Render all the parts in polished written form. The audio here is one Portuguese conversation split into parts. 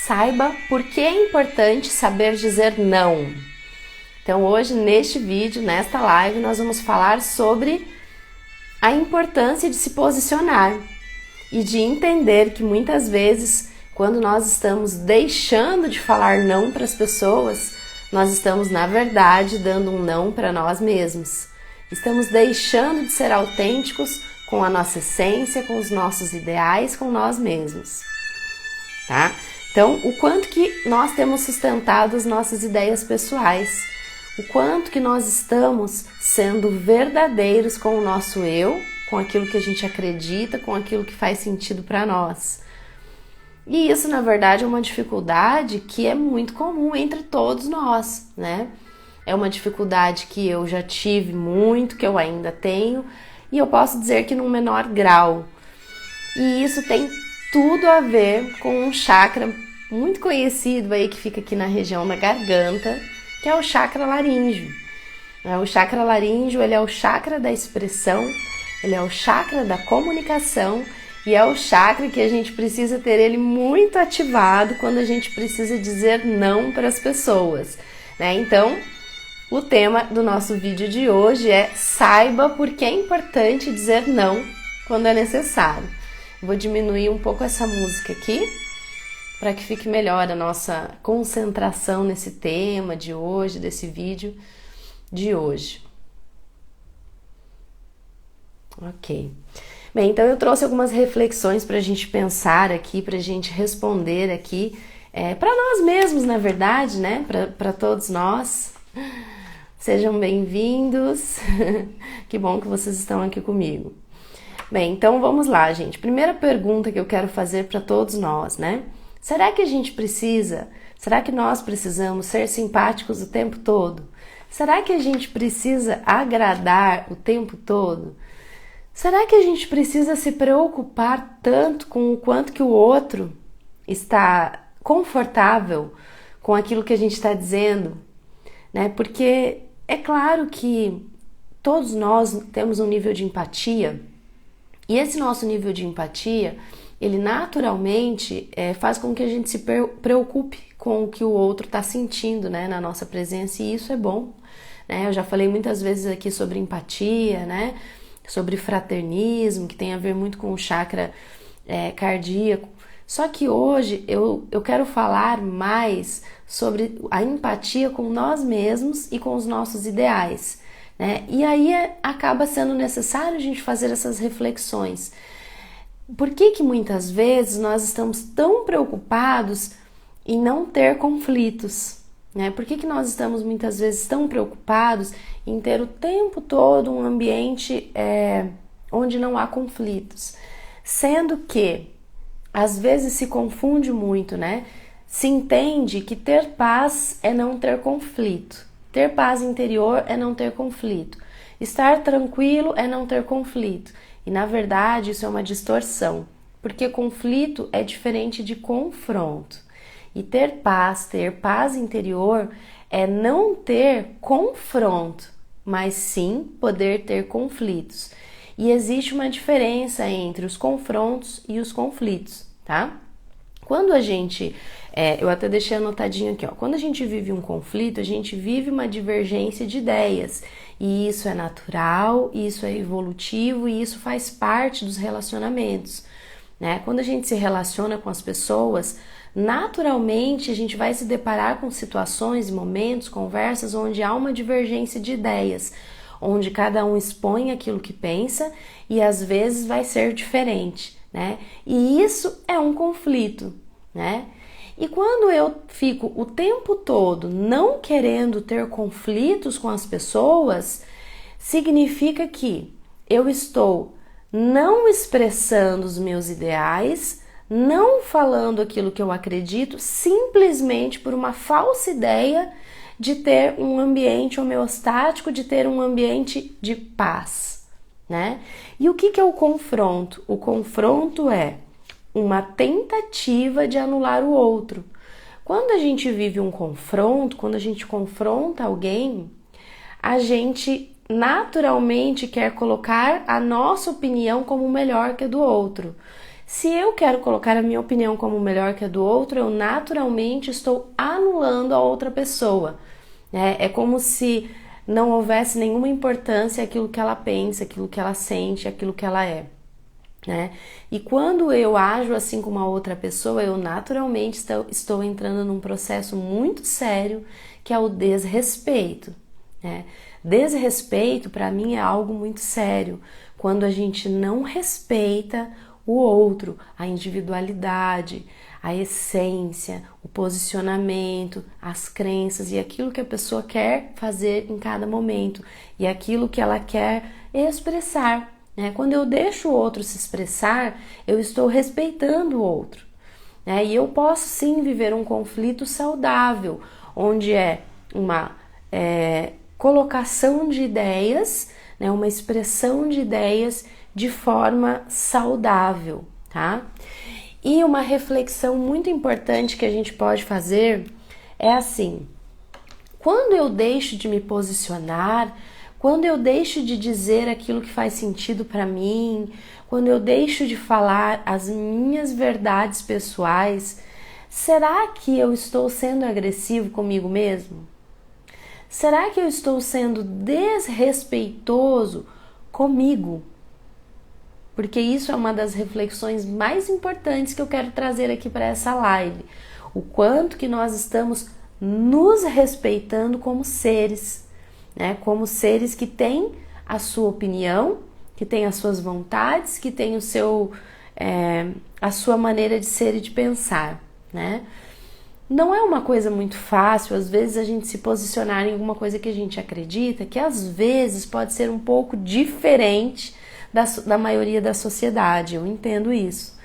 Saiba por que é importante saber dizer não. Então hoje neste vídeo, nesta live, nós vamos falar sobre a importância de se posicionar e de entender que muitas vezes, quando nós estamos deixando de falar não para as pessoas, nós estamos, na verdade, dando um não para nós mesmos. Estamos deixando de ser autênticos com a nossa essência, com os nossos ideais, com nós mesmos, tá? Então, o quanto que nós temos sustentado as nossas ideias pessoais, o quanto que nós estamos sendo verdadeiros com o nosso eu, com aquilo que a gente acredita, com aquilo que faz sentido para nós. E isso, na verdade, é uma dificuldade que é muito comum entre todos nós, né? É uma dificuldade que eu já tive muito, que eu ainda tenho, e eu posso dizer que num menor grau. E isso tem tudo a ver com um chakra muito conhecido aí que fica aqui na região da garganta, que é o chakra laríngeo. O chakra laríngeo, ele é o chakra da expressão, ele é o chakra da comunicação e é o chakra que a gente precisa ter ele muito ativado quando a gente precisa dizer não para as pessoas, né? Então, o tema do nosso vídeo de hoje é saiba por que é importante dizer não quando é necessário. Vou diminuir um pouco essa música aqui para que fique melhor a nossa concentração nesse tema de hoje, desse vídeo de hoje. Ok. Bem, então eu trouxe algumas reflexões para a gente pensar aqui, para a gente responder aqui, para nós mesmos, na verdade, né? Para todos nós. Sejam bem-vindos. Que bom que vocês estão aqui comigo. Bem, então vamos lá, gente. Primeira pergunta que eu quero fazer para todos nós, né? Será que será que nós precisamos ser simpáticos o tempo todo? Será que a gente precisa agradar o tempo todo? Será que a gente precisa se preocupar tanto com o quanto que o outro está confortável com aquilo que a gente está dizendo, né? Porque é claro que todos nós temos um nível de empatia e esse nosso nível de empatia, ele naturalmente faz com que a gente se preocupe com o que o outro está sentindo, né, na nossa presença, e isso é bom, né? Eu já falei muitas vezes aqui sobre empatia, né, sobre fraternismo, que tem a ver muito com o chakra cardíaco. Só que hoje eu quero falar mais sobre a empatia com nós mesmos e com os nossos ideais, né? E aí acaba sendo necessário a gente fazer essas reflexões. Por que muitas vezes nós estamos tão preocupados em não ter conflitos, né? Por que nós estamos muitas vezes tão preocupados em ter o tempo todo um ambiente onde não há conflitos? Sendo que às vezes se confunde muito, né? Se entende que ter paz é não ter conflito. Ter paz interior é não ter conflito. Estar tranquilo é não ter conflito. E na verdade isso é uma distorção, porque conflito é diferente de confronto. E ter paz interior é não ter confronto, mas sim poder ter conflitos. E existe uma diferença entre os confrontos e os conflitos, tá? Quando a gente, eu até deixei anotadinho aqui, ó, quando a gente vive um conflito, a gente vive uma divergência de ideias. E isso é natural, isso é evolutivo e isso faz parte dos relacionamentos, né? Quando a gente se relaciona com as pessoas, naturalmente a gente vai se deparar com situações, momentos, conversas onde há uma divergência de ideias, onde cada um expõe aquilo que pensa e às vezes vai ser diferente, né? E isso é um conflito, né? E quando eu fico o tempo todo não querendo ter conflitos com as pessoas, significa que eu estou não expressando os meus ideais, não falando aquilo que eu acredito, simplesmente por uma falsa ideia de ter um ambiente homeostático, de ter um ambiente de paz, né? E o que é o confronto? O confronto é uma tentativa de anular o outro. Quando a gente vive um confronto, quando a gente confronta alguém, a gente naturalmente quer colocar a nossa opinião como melhor que a do outro. Se eu quero colocar a minha opinião como melhor que a do outro, eu naturalmente estou anulando a outra pessoa. É como se não houvesse nenhuma importância aquilo que ela pensa, aquilo que ela sente, aquilo que ela é. E quando eu ajo assim com uma outra pessoa, eu naturalmente estou entrando num processo muito sério, que é o desrespeito. Desrespeito, para mim, é algo muito sério. Quando a gente não respeita o outro, a individualidade, a essência, o posicionamento, as crenças e aquilo que a pessoa quer fazer em cada momento e aquilo que ela quer expressar. Quando eu deixo o outro se expressar, eu estou respeitando o outro. E eu posso sim viver um conflito saudável, onde é uma colocação de ideias, uma expressão de ideias de forma saudável, tá? E uma reflexão muito importante que a gente pode fazer é assim: quando eu deixo de me posicionar, quando eu deixo de dizer aquilo que faz sentido para mim, quando eu deixo de falar as minhas verdades pessoais, será que eu estou sendo agressivo comigo mesmo? Será que eu estou sendo desrespeitoso comigo? Porque isso é uma das reflexões mais importantes que eu quero trazer aqui para essa live. O quanto que nós estamos nos respeitando como seres, como seres que têm a sua opinião, que têm as suas vontades, que têm a sua maneira de ser e de pensar, Não é uma coisa muito fácil, às vezes, a gente se posicionar em alguma coisa que a gente acredita, que às vezes pode ser um pouco diferente da maioria da sociedade, eu entendo isso,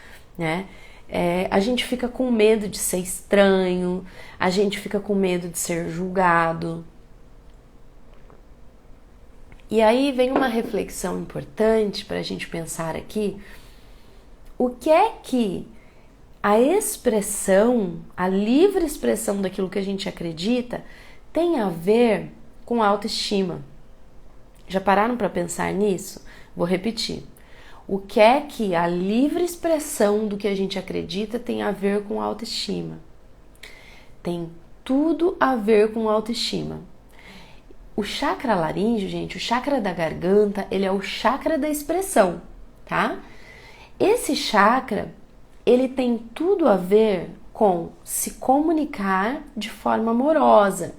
a gente fica com medo de ser estranho, a gente fica com medo de ser julgado. E aí vem uma reflexão importante para a gente pensar aqui: o que é que a expressão, a livre expressão daquilo que a gente acredita tem a ver com autoestima? Já pararam para pensar nisso? Vou repetir. O que é que a livre expressão do que a gente acredita tem a ver com autoestima? Tem tudo a ver com autoestima. O chakra laríngeo, gente, o chakra da garganta, ele é o chakra da expressão, tá? Esse chakra, ele tem tudo a ver com se comunicar de forma amorosa.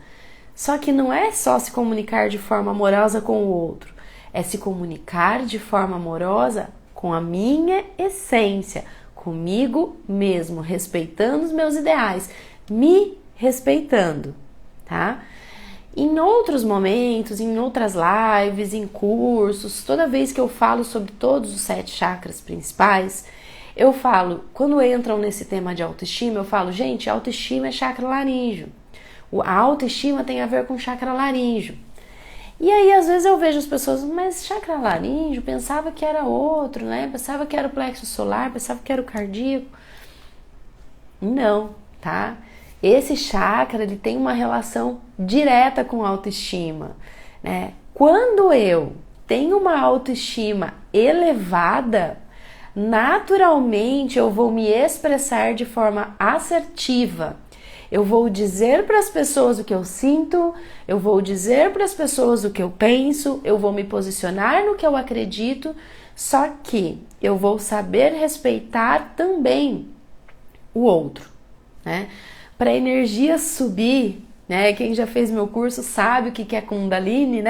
Só que não é só se comunicar de forma amorosa com o outro, é se comunicar de forma amorosa com a minha essência, comigo mesmo, respeitando os meus ideais, me respeitando, tá? Em outros momentos, em outras lives, em cursos, toda vez que eu falo sobre todos os 7 chakras principais, eu falo, quando entram nesse tema de autoestima, eu falo, gente, autoestima é chakra laríngeo. A autoestima tem a ver com chakra laríngeo. E aí, às vezes eu vejo as pessoas, mas chakra laríngeo, pensava que era outro, Pensava que era o plexo solar, pensava que era o cardíaco. Não, tá? Esse chakra, ele tem uma relação direta com a autoestima, Quando eu tenho uma autoestima elevada, naturalmente eu vou me expressar de forma assertiva. Eu vou dizer para as pessoas o que eu sinto, eu vou dizer para as pessoas o que eu penso, eu vou me posicionar no que eu acredito, só que eu vou saber respeitar também o outro, Para a energia subir, quem já fez meu curso sabe o que é Kundalini,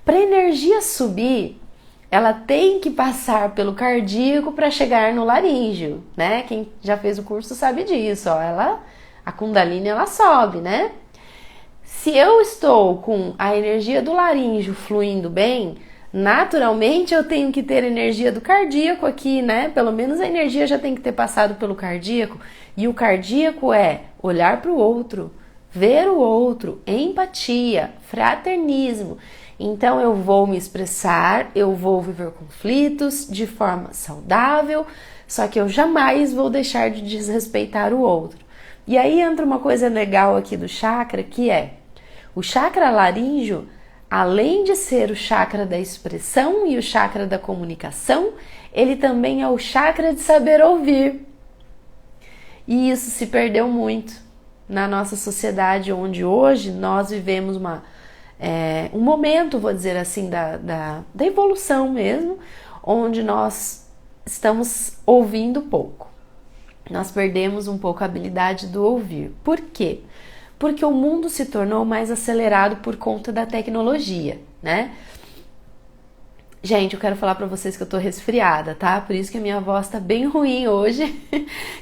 Para a energia subir, ela tem que passar pelo cardíaco para chegar no laríngeo, Quem já fez o curso sabe disso, a Kundalini ela sobe, Se eu estou com a energia do laríngeo fluindo bem, naturalmente eu tenho que ter energia do cardíaco aqui, Pelo menos a energia já tem que ter passado pelo cardíaco. E o cardíaco é olhar para o outro, ver o outro, empatia, fraternismo. Então eu vou me expressar, eu vou viver conflitos de forma saudável, só que eu jamais vou deixar de desrespeitar o outro. E aí entra uma coisa legal aqui do chakra, que é o chakra laríngeo, além de ser o chakra da expressão e o chakra da comunicação, ele também é o chakra de saber ouvir. E isso se perdeu muito na nossa sociedade, onde hoje nós vivemos um momento, vou dizer assim, da evolução mesmo, onde nós estamos ouvindo pouco. Nós perdemos um pouco a habilidade do ouvir. Por quê? Porque o mundo se tornou mais acelerado por conta da tecnologia, né? Gente, eu quero falar pra vocês que eu tô resfriada, tá? Por isso que a minha voz tá bem ruim hoje.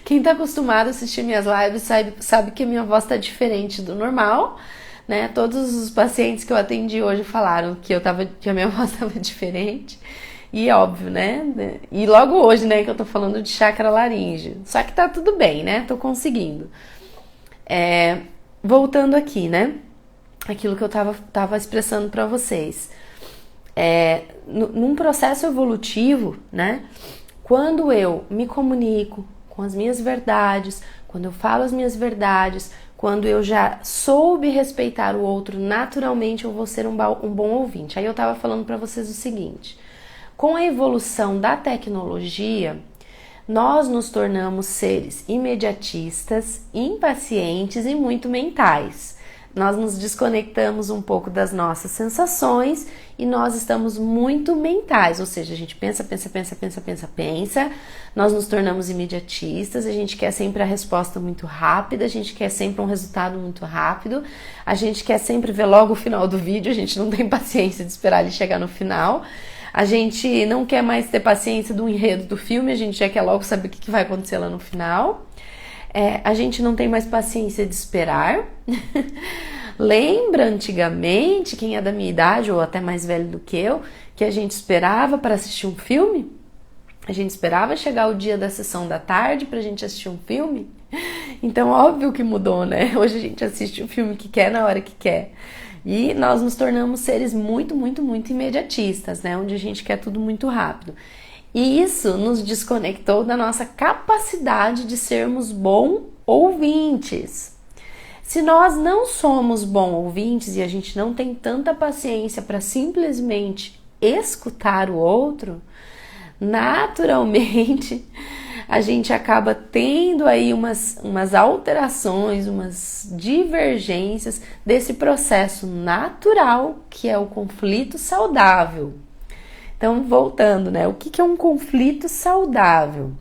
Quem tá acostumado a assistir minhas lives sabe que a minha voz tá diferente do normal, né? Todos os pacientes que eu atendi hoje falaram que a minha voz tava diferente. E óbvio, né? E logo hoje, né, que eu tô falando de chakra laríngeo. Só que tá tudo bem, né? Tô conseguindo. Voltando aqui, né? Aquilo que eu tava expressando pra vocês. Num processo evolutivo, né? Quando eu me comunico com as minhas verdades, quando eu falo as minhas verdades, quando eu já soube respeitar o outro, naturalmente eu vou ser um bom ouvinte. Aí eu tava falando pra vocês o seguinte: com a evolução da tecnologia, nós nos tornamos seres imediatistas, impacientes e muito mentais. Nós nos desconectamos um pouco das nossas sensações e nós estamos muito mentais, ou seja, a gente pensa, nós nos tornamos imediatistas, a gente quer sempre a resposta muito rápida, a gente quer sempre um resultado muito rápido, a gente quer sempre ver logo o final do vídeo, a gente não tem paciência de esperar ele chegar no final, a gente não quer mais ter paciência do enredo do filme, a gente já quer logo saber o que vai acontecer lá no final. A gente não tem mais paciência de esperar. Lembra antigamente, quem é da minha idade ou até mais velho do que eu, que a gente esperava para assistir um filme? A gente esperava chegar o dia da sessão da tarde pra gente assistir um filme? Então, óbvio que mudou, né? Hoje a gente assiste o filme que quer na hora que quer. E nós nos tornamos seres muito, muito, muito imediatistas, né? Onde a gente quer tudo muito rápido. E isso nos desconectou da nossa capacidade de sermos bons ouvintes. Se nós não somos bons ouvintes e a gente não tem tanta paciência para simplesmente escutar o outro, naturalmente a gente acaba tendo aí umas alterações, umas divergências desse processo natural que é o conflito saudável. Então, voltando, né? O que é um conflito saudável?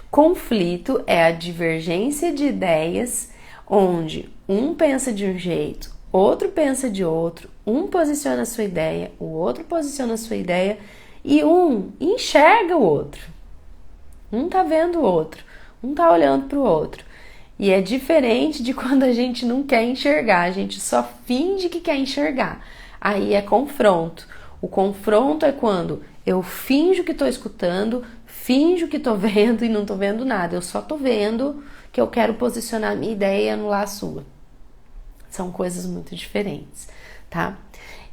Conflito é a divergência de ideias onde um pensa de um jeito, outro pensa de outro, um posiciona a sua ideia, o outro posiciona a sua ideia e um enxerga o outro. Um tá vendo o outro, um tá olhando pro outro. E é diferente de quando a gente não quer enxergar, a gente só finge que quer enxergar. Aí é confronto. O confronto é quando eu finjo que estou escutando, finjo que estou vendo e não estou vendo nada. Eu só estou vendo que eu quero posicionar a minha ideia e anular a sua. São coisas muito diferentes, tá?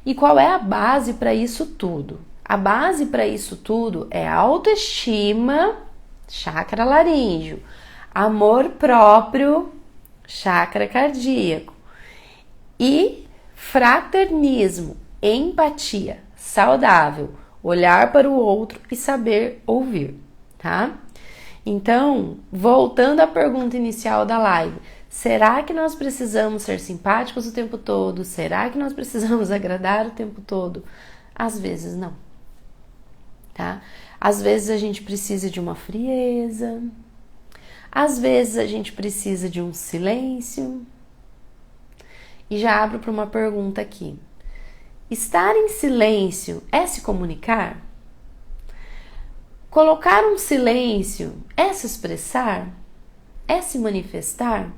E qual é a base para isso tudo? A base para isso tudo é autoestima, chakra laríngeo, amor próprio, chakra cardíaco, e fraternismo, empatia saudável, olhar para o outro e saber ouvir, tá? Então, voltando à pergunta inicial da live, será que nós precisamos ser simpáticos o tempo todo? Será que nós precisamos agradar o tempo todo? Às vezes não, tá? Às vezes a gente precisa de uma frieza, às vezes a gente precisa de um silêncio. E já abro para uma pergunta aqui. Estar em silêncio é se comunicar? Colocar um silêncio é se expressar? É se manifestar?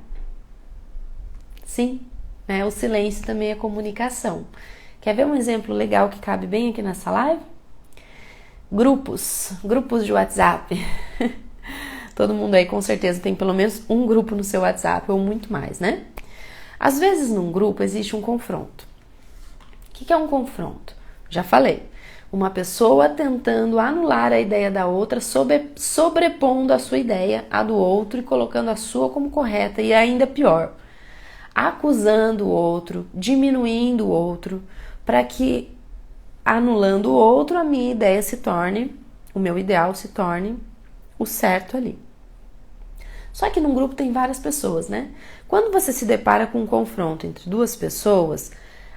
Sim, né? O silêncio também é comunicação. Quer ver um exemplo legal que cabe bem aqui nessa live? Grupos de WhatsApp. Todo mundo aí com certeza tem pelo menos um grupo no seu WhatsApp ou muito mais, né? Às vezes num grupo existe um confronto. O que é um confronto? Já falei. Uma pessoa tentando anular a ideia da outra, sobrepondo a sua ideia à do outro e colocando a sua como correta e ainda pior, acusando o outro, diminuindo o outro, para que, anulando o outro, a minha ideia se torne o meu ideal se torne o certo ali. Só que num grupo tem várias pessoas, né? Quando você se depara com um confronto entre duas pessoas,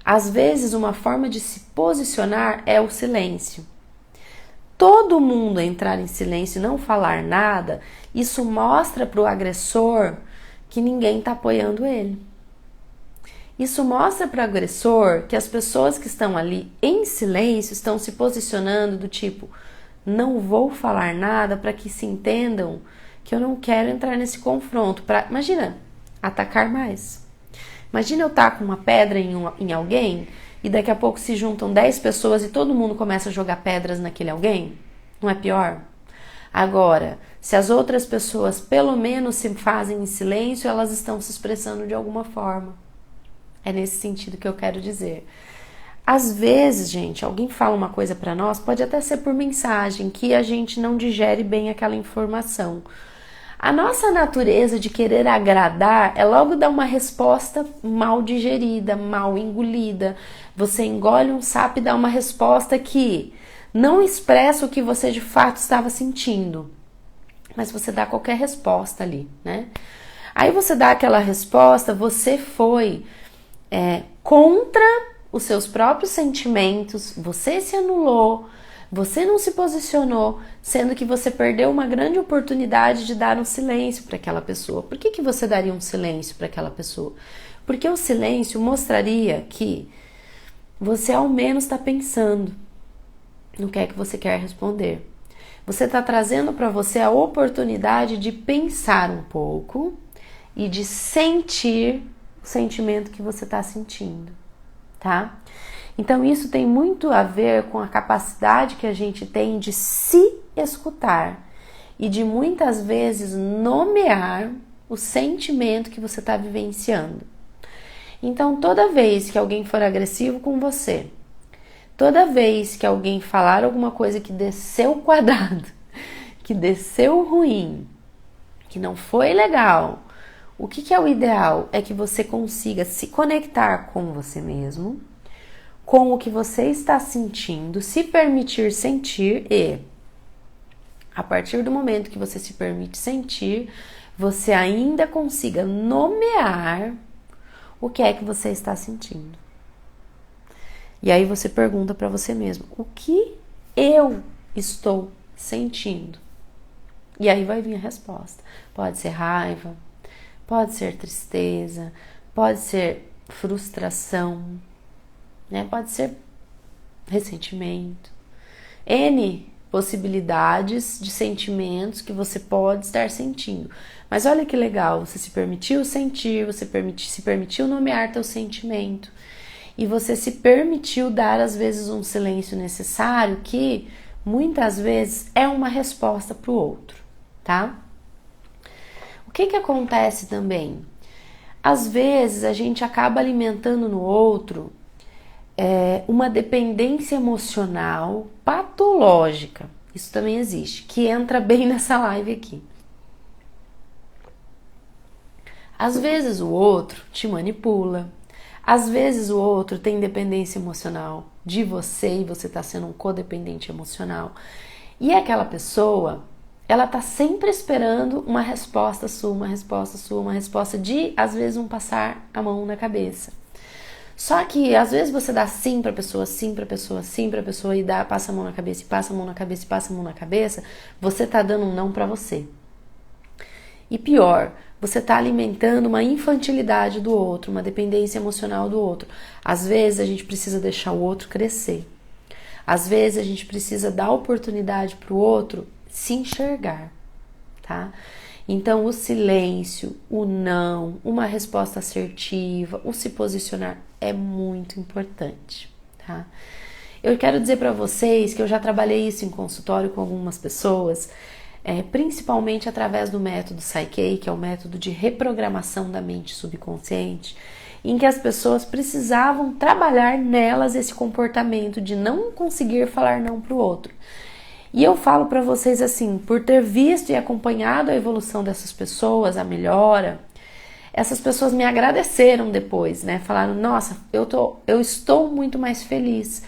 às vezes uma forma de se posicionar é o silêncio. Todo mundo entrar em silêncio e não falar nada, isso mostra para o agressor que ninguém está apoiando ele. Isso mostra para o agressor que as pessoas que estão ali em silêncio estão se posicionando do tipo, não vou falar nada para que se entendam que eu não quero entrar nesse confronto. Imagina, atacar mais. Imagina eu taco uma pedra em alguém e daqui a pouco se juntam 10 pessoas e todo mundo começa a jogar pedras naquele alguém. Não é pior? Agora, se as outras pessoas pelo menos se fazem em silêncio, elas estão se expressando de alguma forma. É nesse sentido que eu quero dizer. Às vezes, gente, alguém fala uma coisa para nós, pode até ser por mensagem, que a gente não digere bem aquela informação. A nossa natureza de querer agradar é logo dar uma resposta mal digerida, mal engolida. Você engole um sapo e dá uma resposta que não expressa o que você de fato estava sentindo. Mas você dá qualquer resposta ali, né? Aí você dá aquela resposta, você foi contra os seus próprios sentimentos, você se anulou, você não se posicionou, sendo que você perdeu uma grande oportunidade de dar um silêncio para aquela pessoa. Por que você daria um silêncio para aquela pessoa? Porque o silêncio mostraria que você ao menos está pensando no que é que você quer responder. Você está trazendo para você a oportunidade de pensar um pouco e de sentir o sentimento que você está sentindo, tá? Então isso tem muito a ver com a capacidade que a gente tem de se escutar e de muitas vezes nomear o sentimento que você está vivenciando. Então toda vez que alguém for agressivo com você, toda vez que alguém falar alguma coisa que desceu quadrado, que desceu ruim, que não foi legal, o que é o ideal? É que você consiga se conectar com você mesmo, com o que você está sentindo, se permitir sentir e, a partir do momento que você se permite sentir, você ainda consiga nomear o que é que você está sentindo. E aí você pergunta para você mesmo, o que eu estou sentindo? E aí vai vir a resposta. Pode ser raiva, pode ser tristeza, pode ser frustração, né? Pode ser ressentimento. N possibilidades de sentimentos que você pode estar sentindo. Mas olha que legal, você se permitiu sentir, você se permitiu nomear teu sentimento. E você se permitiu dar, às vezes, um silêncio necessário que, muitas vezes, é uma resposta para o outro, tá? O que acontece também? Às vezes, a gente acaba alimentando no outro uma dependência emocional patológica. Isso também existe, que entra bem nessa live aqui. Às vezes, o outro te manipula. Às vezes o outro tem dependência emocional de você e você está sendo um codependente emocional. E aquela pessoa, ela está sempre esperando uma resposta sua, uma resposta de, às vezes, um passar a mão na cabeça. Só que, às vezes, você dá sim pra pessoa, sim pra pessoa, sim pra pessoa e passa a mão na cabeça, e passa a mão na cabeça, e passa a mão na cabeça, você tá dando um não pra você. E pior, você está alimentando uma infantilidade do outro, uma dependência emocional do outro. Às vezes a gente precisa deixar o outro crescer. Às vezes a gente precisa dar oportunidade para o outro se enxergar, tá? Então o silêncio, o não, uma resposta assertiva, o se posicionar é muito importante, tá? Eu quero dizer para vocês que eu já trabalhei isso em consultório com algumas pessoas, principalmente através do método Psyche, que é o método de reprogramação da mente subconsciente, em que as pessoas precisavam trabalhar nelas esse comportamento de não conseguir falar não para o outro. E eu falo para vocês assim, por ter visto e acompanhado a evolução dessas pessoas, a melhora, essas pessoas me agradeceram depois, né? Falaram, nossa, eu estou muito mais feliz.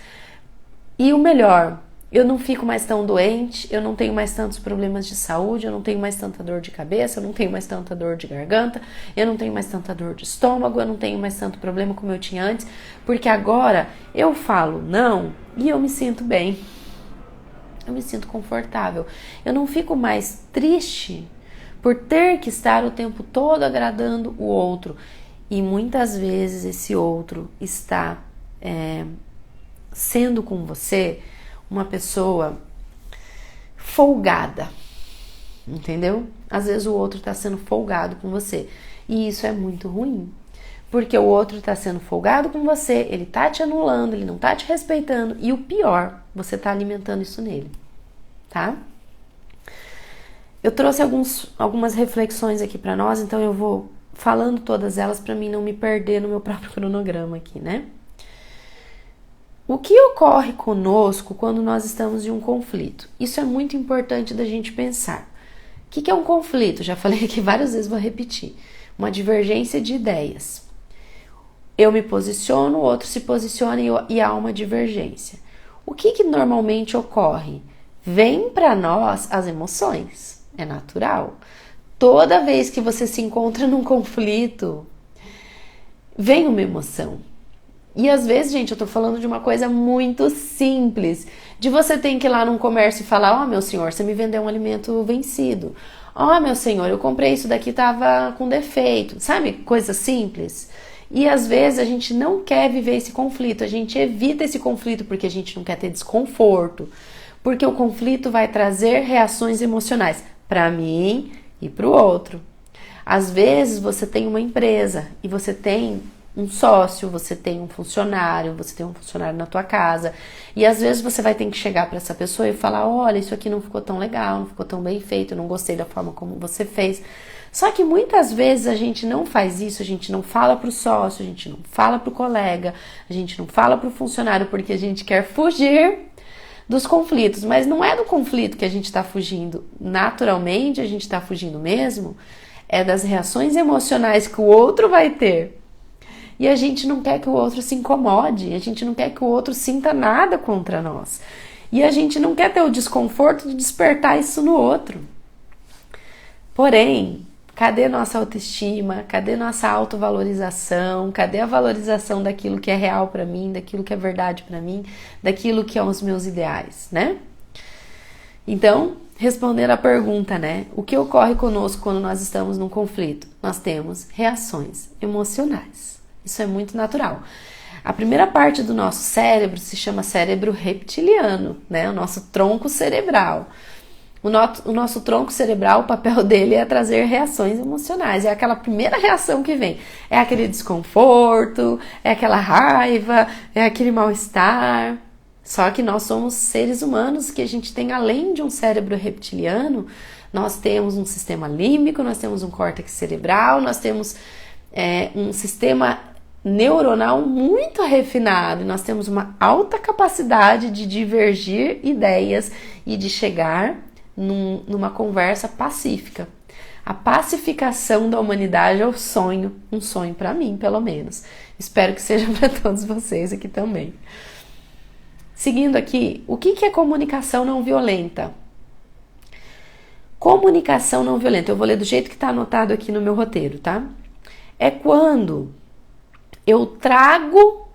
E o melhor, eu não fico mais tão doente, eu não tenho mais tantos problemas de saúde, eu não tenho mais tanta dor de cabeça, eu não tenho mais tanta dor de garganta, eu não tenho mais tanta dor de estômago, eu não tenho mais tanto problema como eu tinha antes, porque agora eu falo não e eu me sinto bem, eu me sinto confortável, eu não fico mais triste por ter que estar o tempo todo agradando o outro, e muitas vezes esse outro está sendo com você uma pessoa folgada, entendeu? Às vezes o outro está sendo folgado com você, e isso é muito ruim, porque o outro está sendo folgado com você, ele está te anulando, ele não está te respeitando, e o pior, você está alimentando isso nele, tá? Eu trouxe algumas reflexões aqui para nós, então eu vou falando todas elas para mim não me perder no meu próprio cronograma aqui, né? O que ocorre conosco quando nós estamos em um conflito? Isso é muito importante da gente pensar. O que é um conflito? Já falei aqui várias vezes, vou repetir. Uma divergência de ideias. Eu me posiciono, o outro se posiciona e há uma divergência. O que normalmente ocorre? Vem para nós as emoções. É natural. Toda vez que você se encontra num conflito, vem uma emoção. E às vezes, gente, eu tô falando de uma coisa muito simples, de você ter que ir lá num comércio e falar: ó, meu senhor, você me vendeu um alimento vencido. Ó, meu senhor, eu comprei isso daqui, tava com defeito. Sabe? Coisa simples. E às vezes a gente não quer viver esse conflito, a gente evita esse conflito porque a gente não quer ter desconforto, porque o conflito vai trazer reações emocionais para mim e para o outro. Às vezes você tem uma empresa e você tem um sócio, você tem um funcionário na tua casa, e às vezes você vai ter que chegar para essa pessoa e falar: olha, isso aqui não ficou tão legal, não ficou tão bem feito, eu não gostei da forma como você fez. Só que muitas vezes a gente não faz isso, a gente não fala pro sócio, a gente não fala pro colega, a gente não fala pro funcionário, porque a gente quer fugir dos conflitos, mas não é do conflito que a gente está fugindo, naturalmente a gente está fugindo mesmo, é das reações emocionais que o outro vai ter. E a gente não quer que o outro se incomode, a gente não quer que o outro sinta nada contra nós. E a gente não quer ter o desconforto de despertar isso no outro. Porém, cadê nossa autoestima? Cadê nossa autovalorização? Cadê a valorização daquilo que é real para mim, daquilo que é verdade para mim, daquilo que são os meus ideais, né? Então, respondendo a pergunta, né? O que ocorre conosco quando nós estamos num conflito? Nós temos reações emocionais. Isso é muito natural. A primeira parte do nosso cérebro se chama cérebro reptiliano, né? O nosso tronco cerebral. O nosso tronco cerebral, o papel dele é trazer reações emocionais. É aquela primeira reação que vem. É aquele desconforto, é aquela raiva, é aquele mal-estar. Só que nós somos seres humanos que a gente tem, além de um cérebro reptiliano, nós temos um sistema límbico, nós temos um córtex cerebral, nós temos um sistema neuronal muito refinado. Nós temos uma alta capacidade de divergir ideias e de chegar numa conversa pacífica. A pacificação da humanidade é um sonho para mim, pelo menos. Espero que seja para todos vocês aqui também. Seguindo aqui, o que é comunicação não violenta? Comunicação não violenta, eu vou ler do jeito que está anotado aqui no meu roteiro, tá? É quando eu trago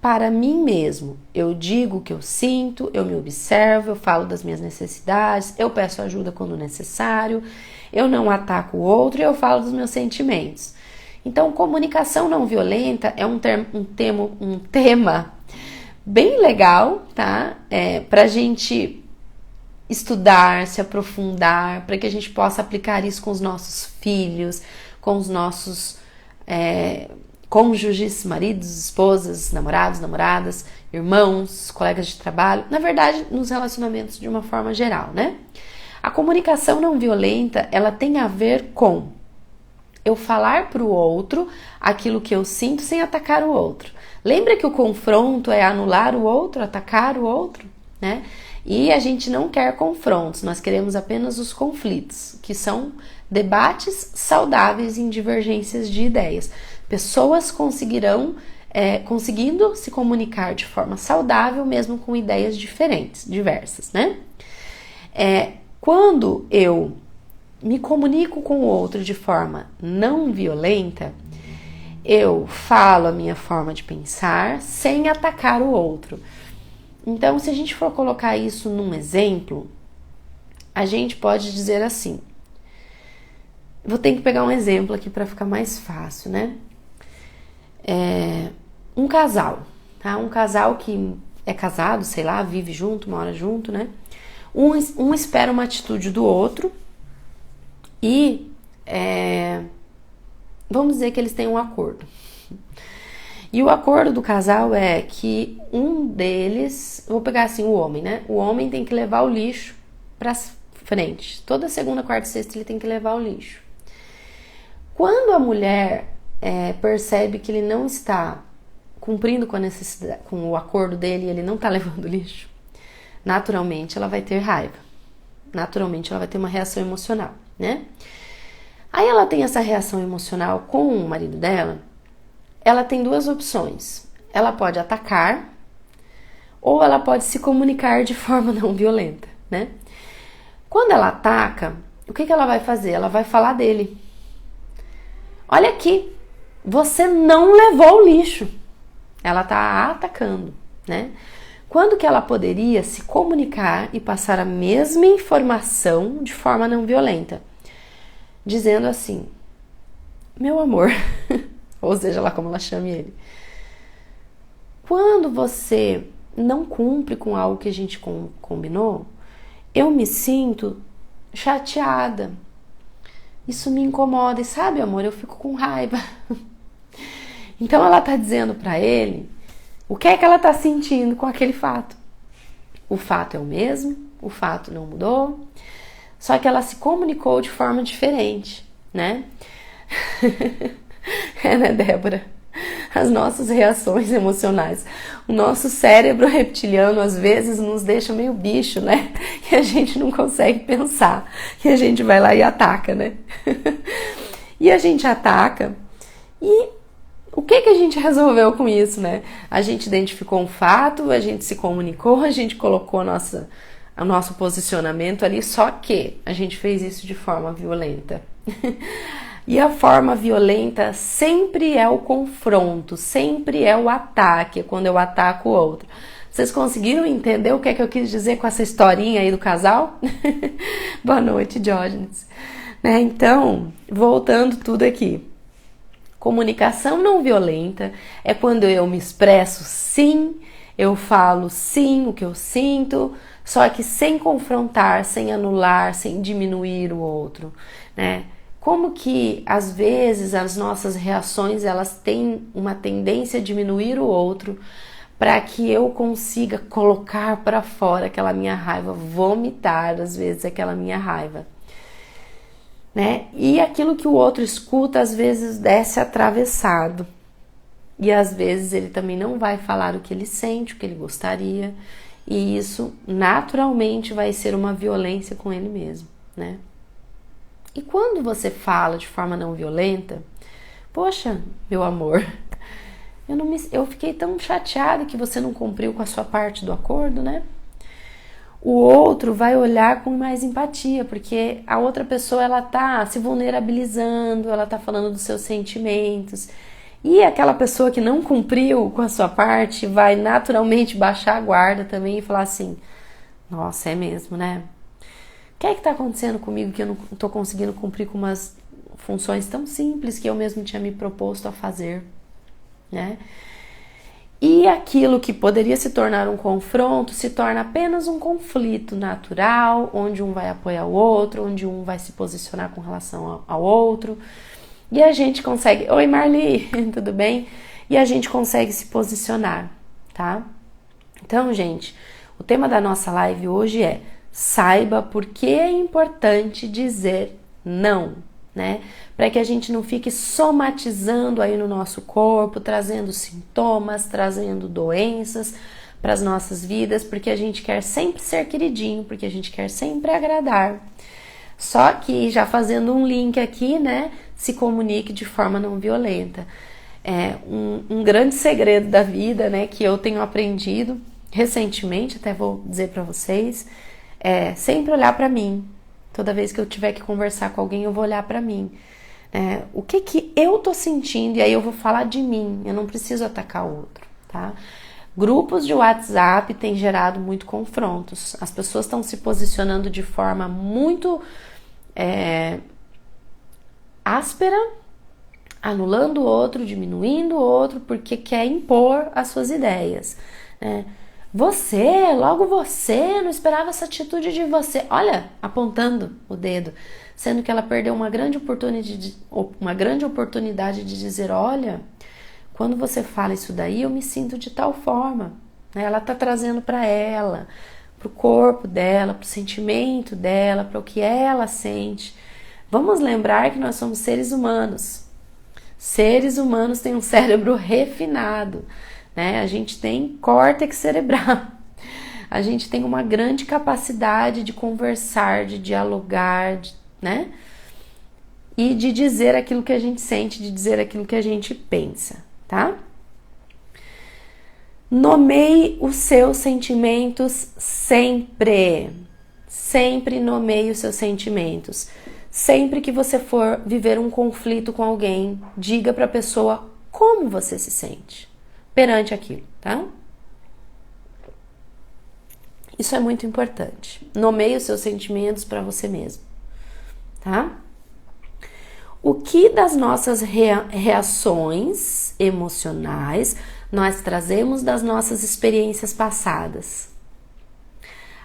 para mim mesmo, eu digo o que eu sinto, eu me observo, eu falo das minhas necessidades, eu peço ajuda quando necessário, eu não ataco o outro e eu falo dos meus sentimentos. Então, comunicação não violenta é um tema bem legal, tá? Pra gente estudar, se aprofundar, para que a gente possa aplicar isso com os nossos filhos, com os nossos cônjuges, maridos, esposas, namorados, namoradas, irmãos, colegas de trabalho, na verdade, nos relacionamentos de uma forma geral, né? A comunicação não violenta, ela tem a ver com eu falar para o outro aquilo que eu sinto sem atacar o outro. Lembra que o confronto é anular o outro, atacar o outro, né? E a gente não quer confrontos, nós queremos apenas os conflitos, que são debates saudáveis em divergências de ideias. Pessoas conseguirão conseguindo se comunicar de forma saudável, mesmo com ideias diferentes, diversas, né? Quando eu me comunico com o outro de forma não violenta, eu falo a minha forma de pensar sem atacar o outro. Então, se a gente for colocar isso num exemplo, a gente pode dizer assim, vou ter que pegar um exemplo aqui para ficar mais fácil, né? Um casal, tá? Um casal que é casado, sei lá, vive junto, mora junto, né? Um espera uma atitude do outro e vamos dizer que eles têm um acordo. E o acordo do casal é que um deles, vou pegar assim o homem, né? O homem tem que levar o lixo para frente. Toda segunda, quarta e sexta ele tem que levar o lixo. Quando a mulher percebe que ele não está cumprindo com a necessidade, com o acordo dele, e ele não está levando o lixo, naturalmente ela vai ter raiva. Naturalmente ela vai ter uma reação emocional, né? Aí ela tem essa reação emocional com o marido dela, ela tem duas opções. Ela pode atacar ou ela pode se comunicar de forma não violenta, né? Quando ela ataca, o que ela vai fazer? Ela vai falar dele. Olha aqui, você não levou o lixo. Ela tá atacando, né? Quando que ela poderia se comunicar e passar a mesma informação de forma não violenta? Dizendo assim, meu amor, ou seja lá como ela chame ele, quando você não cumpre com algo que a gente combinou, eu me sinto chateada. Isso me incomoda e sabe, amor, eu fico com raiva. Então ela tá dizendo pra ele o que é que ela tá sentindo com aquele fato. O fato é o mesmo, o fato não mudou, só que ela se comunicou de forma diferente, né? Né, Débora? As nossas reações emocionais. O nosso cérebro reptiliano às vezes nos deixa meio bicho, né? E a gente não consegue pensar. E a gente vai lá e ataca, né? E a gente ataca. E o que a gente resolveu com isso, né? A gente identificou um fato, a gente se comunicou, a gente colocou o nosso posicionamento ali, só que a gente fez isso de forma violenta. E a forma violenta sempre é o confronto, sempre é o ataque, quando eu ataco o outro. Vocês conseguiram entender o que é que eu quis dizer com essa historinha aí do casal? Boa noite, Diógenes. Né? Então, voltando tudo aqui. Comunicação não violenta é quando eu me expresso sim, eu falo sim o que eu sinto, só que sem confrontar, sem anular, sem diminuir o outro, né? Como que, às vezes, as nossas reações, elas têm uma tendência a diminuir o outro para que eu consiga colocar para fora aquela minha raiva, vomitar, às vezes, aquela minha raiva, né? E aquilo que o outro escuta, às vezes, desce atravessado. E, às vezes, ele também não vai falar o que ele sente, o que ele gostaria. E isso, naturalmente, vai ser uma violência com ele mesmo, né? E quando você fala de forma não violenta, poxa, meu amor, eu fiquei tão chateada que você não cumpriu com a sua parte do acordo, né? O outro vai olhar com mais empatia, porque a outra pessoa, ela tá se vulnerabilizando, ela tá falando dos seus sentimentos. E aquela pessoa que não cumpriu com a sua parte vai naturalmente baixar a guarda também e falar assim, nossa, é mesmo, né? O que é que tá acontecendo comigo que eu não tô conseguindo cumprir com umas funções tão simples que eu mesmo tinha me proposto a fazer, né? E aquilo que poderia se tornar um confronto se torna apenas um conflito natural, onde um vai apoiar o outro, onde um vai se posicionar com relação ao outro. E a gente consegue... Oi, Marli, tudo bem? E a gente consegue se posicionar, tá? Então, gente, o tema da nossa live hoje é saiba por que é importante dizer não, né? Para que a gente não fique somatizando aí no nosso corpo, trazendo sintomas, trazendo doenças para as nossas vidas, porque a gente quer sempre ser queridinho, porque a gente quer sempre agradar. Só que, já fazendo um link aqui, né? Se comunique de forma não violenta. um grande segredo da vida, né, que eu tenho aprendido recentemente, até vou dizer para vocês, é sempre olhar para mim. Toda vez que eu tiver que conversar com alguém, eu vou olhar para mim. O que eu tô sentindo, e aí eu vou falar de mim, eu não preciso atacar o outro, tá? Grupos de WhatsApp têm gerado muito confrontos. As pessoas estão se posicionando de forma muito áspera, anulando o outro, diminuindo o outro, porque quer impor as suas ideias, né? Logo você, não esperava essa atitude de você. Olha, apontando o dedo, sendo que ela perdeu uma grande oportunidade de dizer, olha, quando você fala isso daí, eu me sinto de tal forma. Ela está trazendo para ela, para o corpo dela, para o sentimento dela, para o que ela sente. Vamos lembrar que nós somos seres humanos. Seres humanos têm um cérebro refinado, né? A gente tem córtex cerebral. A gente tem uma grande capacidade de conversar, de dialogar, né? E de dizer aquilo que a gente sente, de dizer aquilo que a gente pensa, tá? Nomeie os seus sentimentos sempre. Sempre nomeie os seus sentimentos. Sempre que você for viver um conflito com alguém, diga para a pessoa como você se sente perante aquilo, tá? Isso é muito importante. Nomeie os seus sentimentos para você mesmo, tá? O que das nossas reações emocionais nós trazemos das nossas experiências passadas?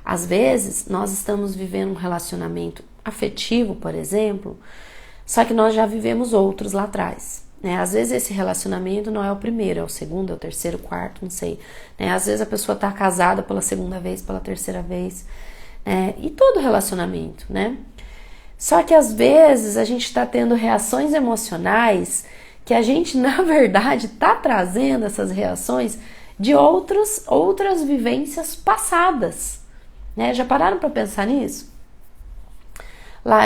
Às vezes, nós estamos vivendo um relacionamento afetivo, por exemplo, só que nós já vivemos outros lá atrás, né? Às vezes esse relacionamento não é o primeiro, é o segundo, é o terceiro, quarto, não sei, né? Às vezes a pessoa tá casada pela segunda vez, pela terceira vez, e todo relacionamento, né? Só que às vezes a gente tá tendo reações emocionais que a gente, na verdade, tá trazendo essas reações de outras vivências passadas, né? Já pararam para pensar nisso?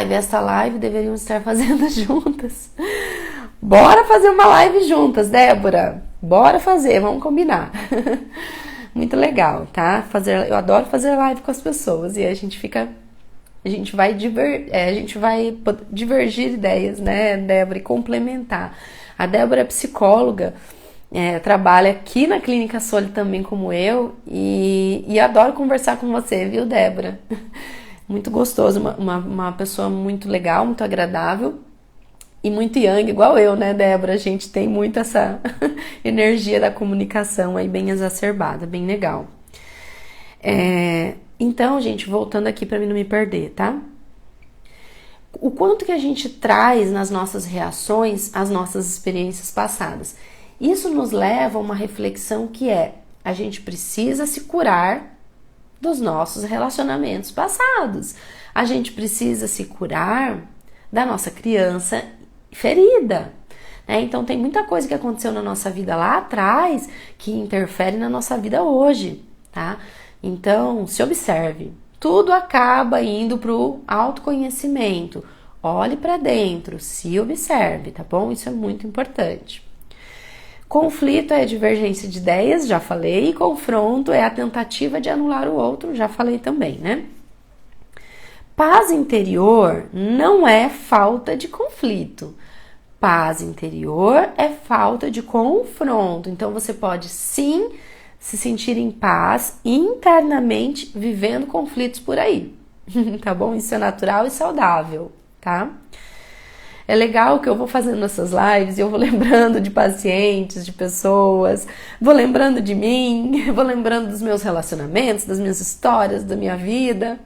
Esta live deveríamos estar fazendo juntas. Bora fazer uma live juntas, Débora. Bora fazer, vamos combinar. Muito legal, tá? Eu adoro fazer live com as pessoas e a gente vai divergir ideias, né, Débora, e complementar. A Débora é psicóloga, trabalha aqui na Clínica Soli também como eu e adoro conversar com você, viu, Débora? Muito gostoso, uma pessoa muito legal, muito agradável e muito yang, igual eu, né, Débora? A gente tem muito essa energia da comunicação aí bem exacerbada, bem legal. Então, gente, voltando aqui para mim não me perder, tá? O quanto que a gente traz nas nossas reações as nossas experiências passadas. Isso nos leva a uma reflexão que a gente precisa se curar dos nossos relacionamentos passados. A gente precisa se curar da nossa criança ferida, né? Então tem muita coisa que aconteceu na nossa vida lá atrás que interfere na nossa vida hoje, tá? Então se observe, tudo acaba indo para o autoconhecimento. Olhe para dentro, se observe, tá bom? Isso é muito importante. Conflito é a divergência de ideias, já falei, e confronto é a tentativa de anular o outro, já falei também, né? Paz interior não é falta de conflito. Paz interior é falta de confronto. Então você pode sim se sentir em paz internamente vivendo conflitos por aí, tá bom? Isso é natural e saudável, tá? É legal que eu vou fazendo essas lives e eu vou lembrando de pacientes, de pessoas, vou lembrando de mim, vou lembrando dos meus relacionamentos, das minhas histórias, da minha vida,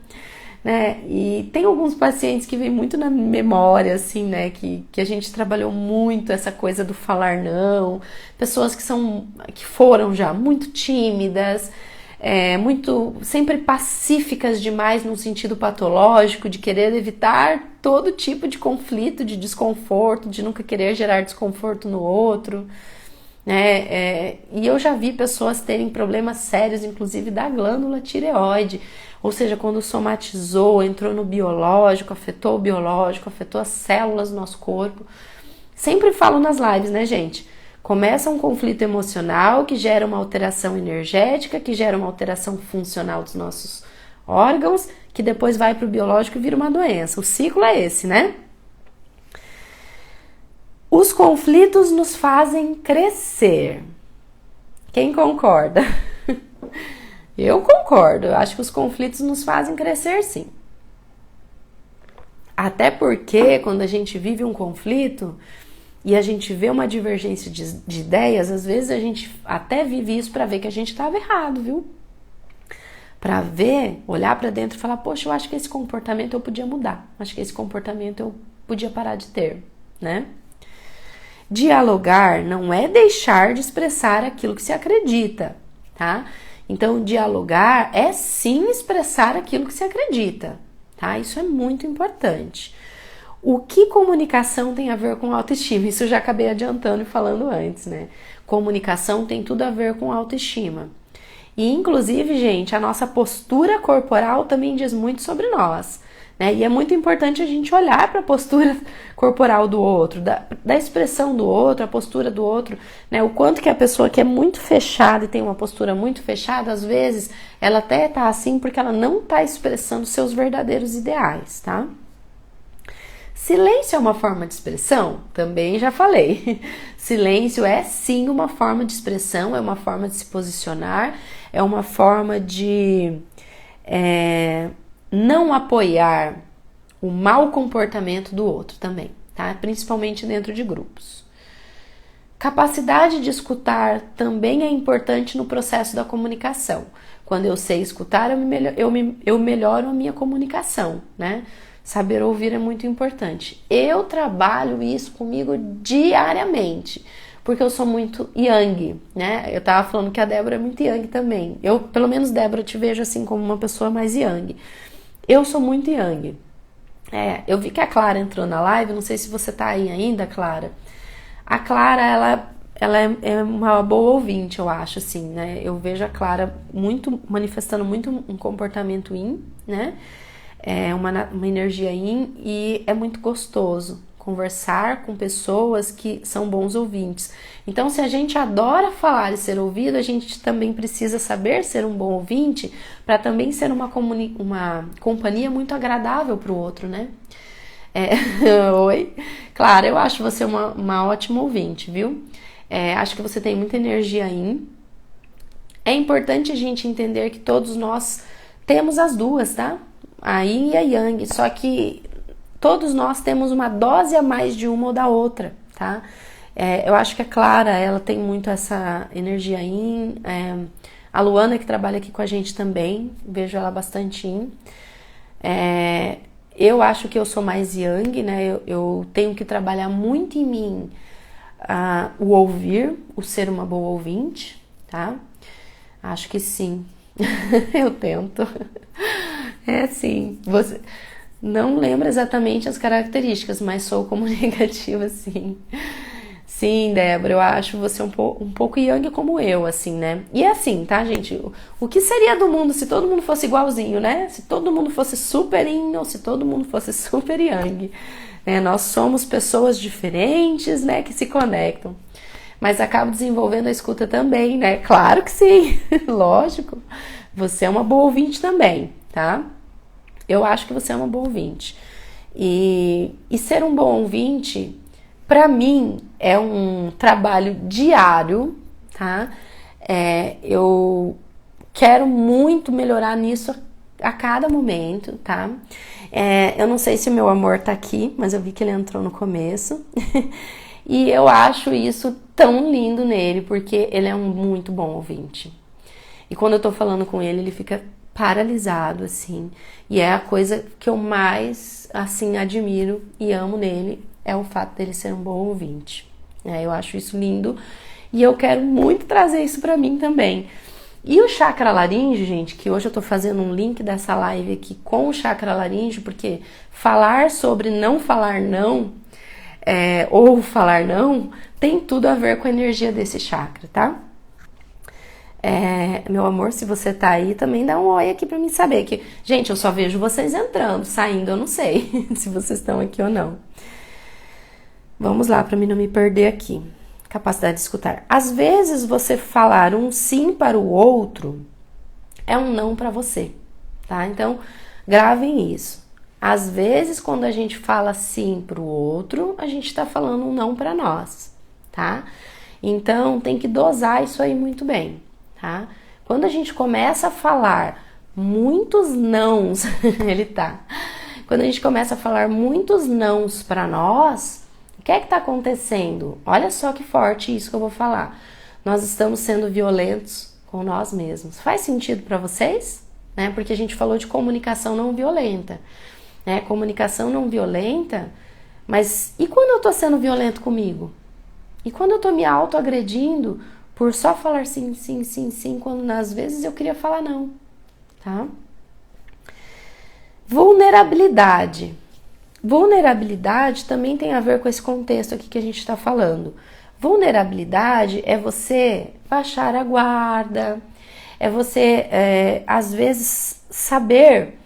né? E tem alguns pacientes que vêm muito na memória, assim, né? Que a gente trabalhou muito essa coisa do falar não, pessoas que foram já muito tímidas, muito sempre pacíficas demais num sentido patológico, de querer evitar todo tipo de conflito, de desconforto, de nunca querer gerar desconforto no outro, né? E eu já vi pessoas terem problemas sérios, inclusive da glândula tireoide, ou seja, quando somatizou, entrou no biológico, afetou o biológico, afetou as células do nosso corpo. Sempre falo nas lives, né, gente? Começa um conflito emocional que gera uma alteração energética, que gera uma alteração funcional dos nossos órgãos, que depois vai para o biológico e vira uma doença. O ciclo é esse, né? Os conflitos nos fazem crescer. Quem concorda? Eu concordo. Eu acho que os conflitos nos fazem crescer, sim. Até porque quando a gente vive um conflito e a gente vê uma divergência de ideias, às vezes a gente até vive isso para ver que a gente estava errado, viu? Para ver, olhar para dentro e falar, poxa, eu acho que esse comportamento eu podia mudar. Acho que esse comportamento eu podia parar de ter, né? Dialogar não é deixar de expressar aquilo que se acredita, tá? Então, dialogar é sim expressar aquilo que se acredita, tá? Isso é muito importante. O que comunicação tem a ver com autoestima? Isso eu já acabei adiantando e falando antes, né? Comunicação tem tudo a ver com autoestima. E, inclusive, gente, a nossa postura corporal também diz muito sobre nós, né? E é muito importante a gente olhar para a postura corporal do outro, da expressão do outro, a postura do outro, né? O quanto que a pessoa que é muito fechada e tem uma postura muito fechada, às vezes, ela até tá assim porque ela não tá expressando seus verdadeiros ideais, tá? Silêncio é uma forma de expressão? Também já falei. Silêncio é sim uma forma de expressão, é uma forma de se posicionar, é uma forma de não apoiar o mau comportamento do outro também, tá? Principalmente dentro de grupos. Capacidade de escutar também é importante no processo da comunicação. Quando eu sei escutar, eu melhoro a minha comunicação, né? Saber ouvir é muito importante. Eu trabalho isso comigo diariamente, porque eu sou muito yang, né? Eu tava falando que a Débora é muito yang também. Eu, pelo menos, Débora, te vejo assim como uma pessoa mais yang. Eu sou muito yang. Eu vi que a Clara entrou na live, não sei se você tá aí ainda, Clara. A Clara, ela é uma boa ouvinte, eu acho, assim, né? Eu vejo a Clara manifestando muito um comportamento yin, né? É uma energia yin e é muito gostoso conversar com pessoas que são bons ouvintes. Então, se a gente adora falar e ser ouvido, a gente também precisa saber ser um bom ouvinte para também ser uma companhia muito agradável para o outro, né? Oi, claro, eu acho você uma ótima ouvinte, viu? Acho que você tem muita energia yin. É importante a gente entender que todos nós temos as duas, tá? A yin e a yang, só que todos nós temos uma dose a mais de uma ou da outra, tá? Eu acho que a Clara, ela tem muito essa energia yin, a Luana, que trabalha aqui com a gente também, vejo ela bastante yin. Eu acho que eu sou mais yang, né? Eu tenho que trabalhar muito em mim o ouvir, o ser uma boa ouvinte, tá? Acho que sim. Eu tento. Sim. Você não lembra exatamente as características, mas sou comunicativa, sim. Sim, Débora, eu acho você um pouco yang como eu, assim, né? E é assim, tá, gente? O que seria do mundo se todo mundo fosse igualzinho, né? Se todo mundo fosse super yin ou se todo mundo fosse super yang. Nós somos pessoas diferentes, né, que se conectam. Mas acabo desenvolvendo a escuta também, né? Claro que sim, lógico. Você é uma boa ouvinte também, tá? Eu acho que você é uma boa ouvinte. E ser um bom ouvinte, pra mim, é um trabalho diário, tá? Eu quero muito melhorar nisso a cada momento, tá? Eu não sei se o meu amor tá aqui, mas eu vi que ele entrou no começo. E eu acho isso tão lindo nele, porque ele é um muito bom ouvinte. E quando eu tô falando com ele, ele fica paralisado, assim. E é a coisa que eu mais, assim, admiro e amo nele, é o fato dele ser um bom ouvinte. Eu acho isso lindo e eu quero muito trazer isso pra mim também. E o chakra laríngeo, gente, que hoje eu tô fazendo um link dessa live aqui com o chakra laríngeo, porque falar sobre não falar não, ou falar não, tem tudo a ver com a energia desse chakra, tá? Meu amor, se você tá aí, também dá um oi aqui pra mim saber que... Gente, eu só vejo vocês entrando, saindo, eu não sei se vocês estão aqui ou não. Vamos lá, pra mim não me perder aqui. Capacidade de escutar. Às vezes você falar um sim para o outro é um não para você, tá? Então, gravem isso. Às vezes, quando a gente fala sim para o outro, a gente está falando um não para nós, tá? Então, tem que dosar isso aí muito bem, tá? Quando a gente começa a falar muitos nãos, Quando a gente começa a falar muitos nãos para nós, o que é que está acontecendo? Olha só que forte isso que eu vou falar. Nós estamos sendo violentos com nós mesmos. Faz sentido para vocês? Né? Porque a gente falou de comunicação não violenta. Né? Comunicação não violenta, mas e quando eu tô sendo violento comigo? E quando eu tô me autoagredindo por só falar sim, sim, sim, sim, quando às vezes eu queria falar não, tá? Vulnerabilidade. Vulnerabilidade também tem a ver com esse contexto aqui que a gente está falando. Vulnerabilidade é você baixar a guarda, é você, às vezes, saber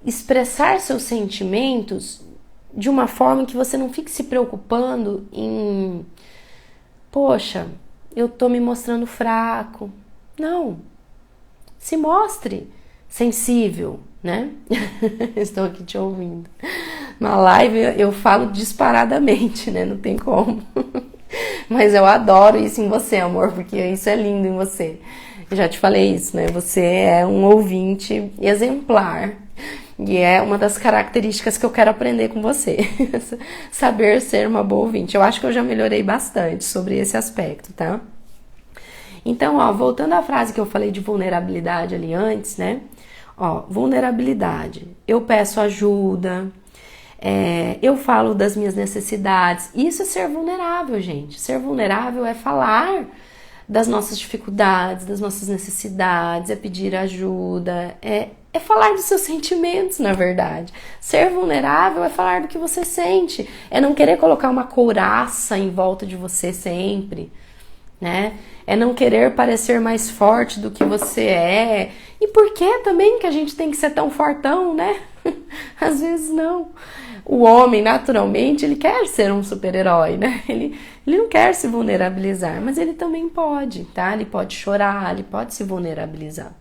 expressar seus sentimentos de uma forma que você não fique se preocupando em, poxa, eu tô me mostrando fraco. Não, se mostre sensível, né? Estou aqui te ouvindo. Na live eu falo disparadamente, né? Não tem como. Mas eu adoro isso em você, amor, porque isso é lindo em você. Eu já te falei isso, né? Você é um ouvinte exemplar. E é uma das características que eu quero aprender com você. Saber ser uma boa ouvinte. Eu acho que eu já melhorei bastante sobre esse aspecto, tá? Então, ó, voltando à frase que eu falei de vulnerabilidade ali antes, né? Ó, vulnerabilidade. Eu peço ajuda, eu falo das minhas necessidades. Isso é ser vulnerável, gente. Ser vulnerável é falar das nossas dificuldades, das nossas necessidades, é pedir ajuda, é falar dos seus sentimentos, na verdade. Ser vulnerável é falar do que você sente, é não querer colocar uma couraça em volta de você sempre, né? É não querer parecer mais forte do que você é. E por que também que a gente tem que ser tão fortão, né? Às vezes não. O homem, naturalmente, ele quer ser um super-herói, né? Ele não quer se vulnerabilizar, mas ele também pode, tá? Ele pode chorar, ele pode se vulnerabilizar.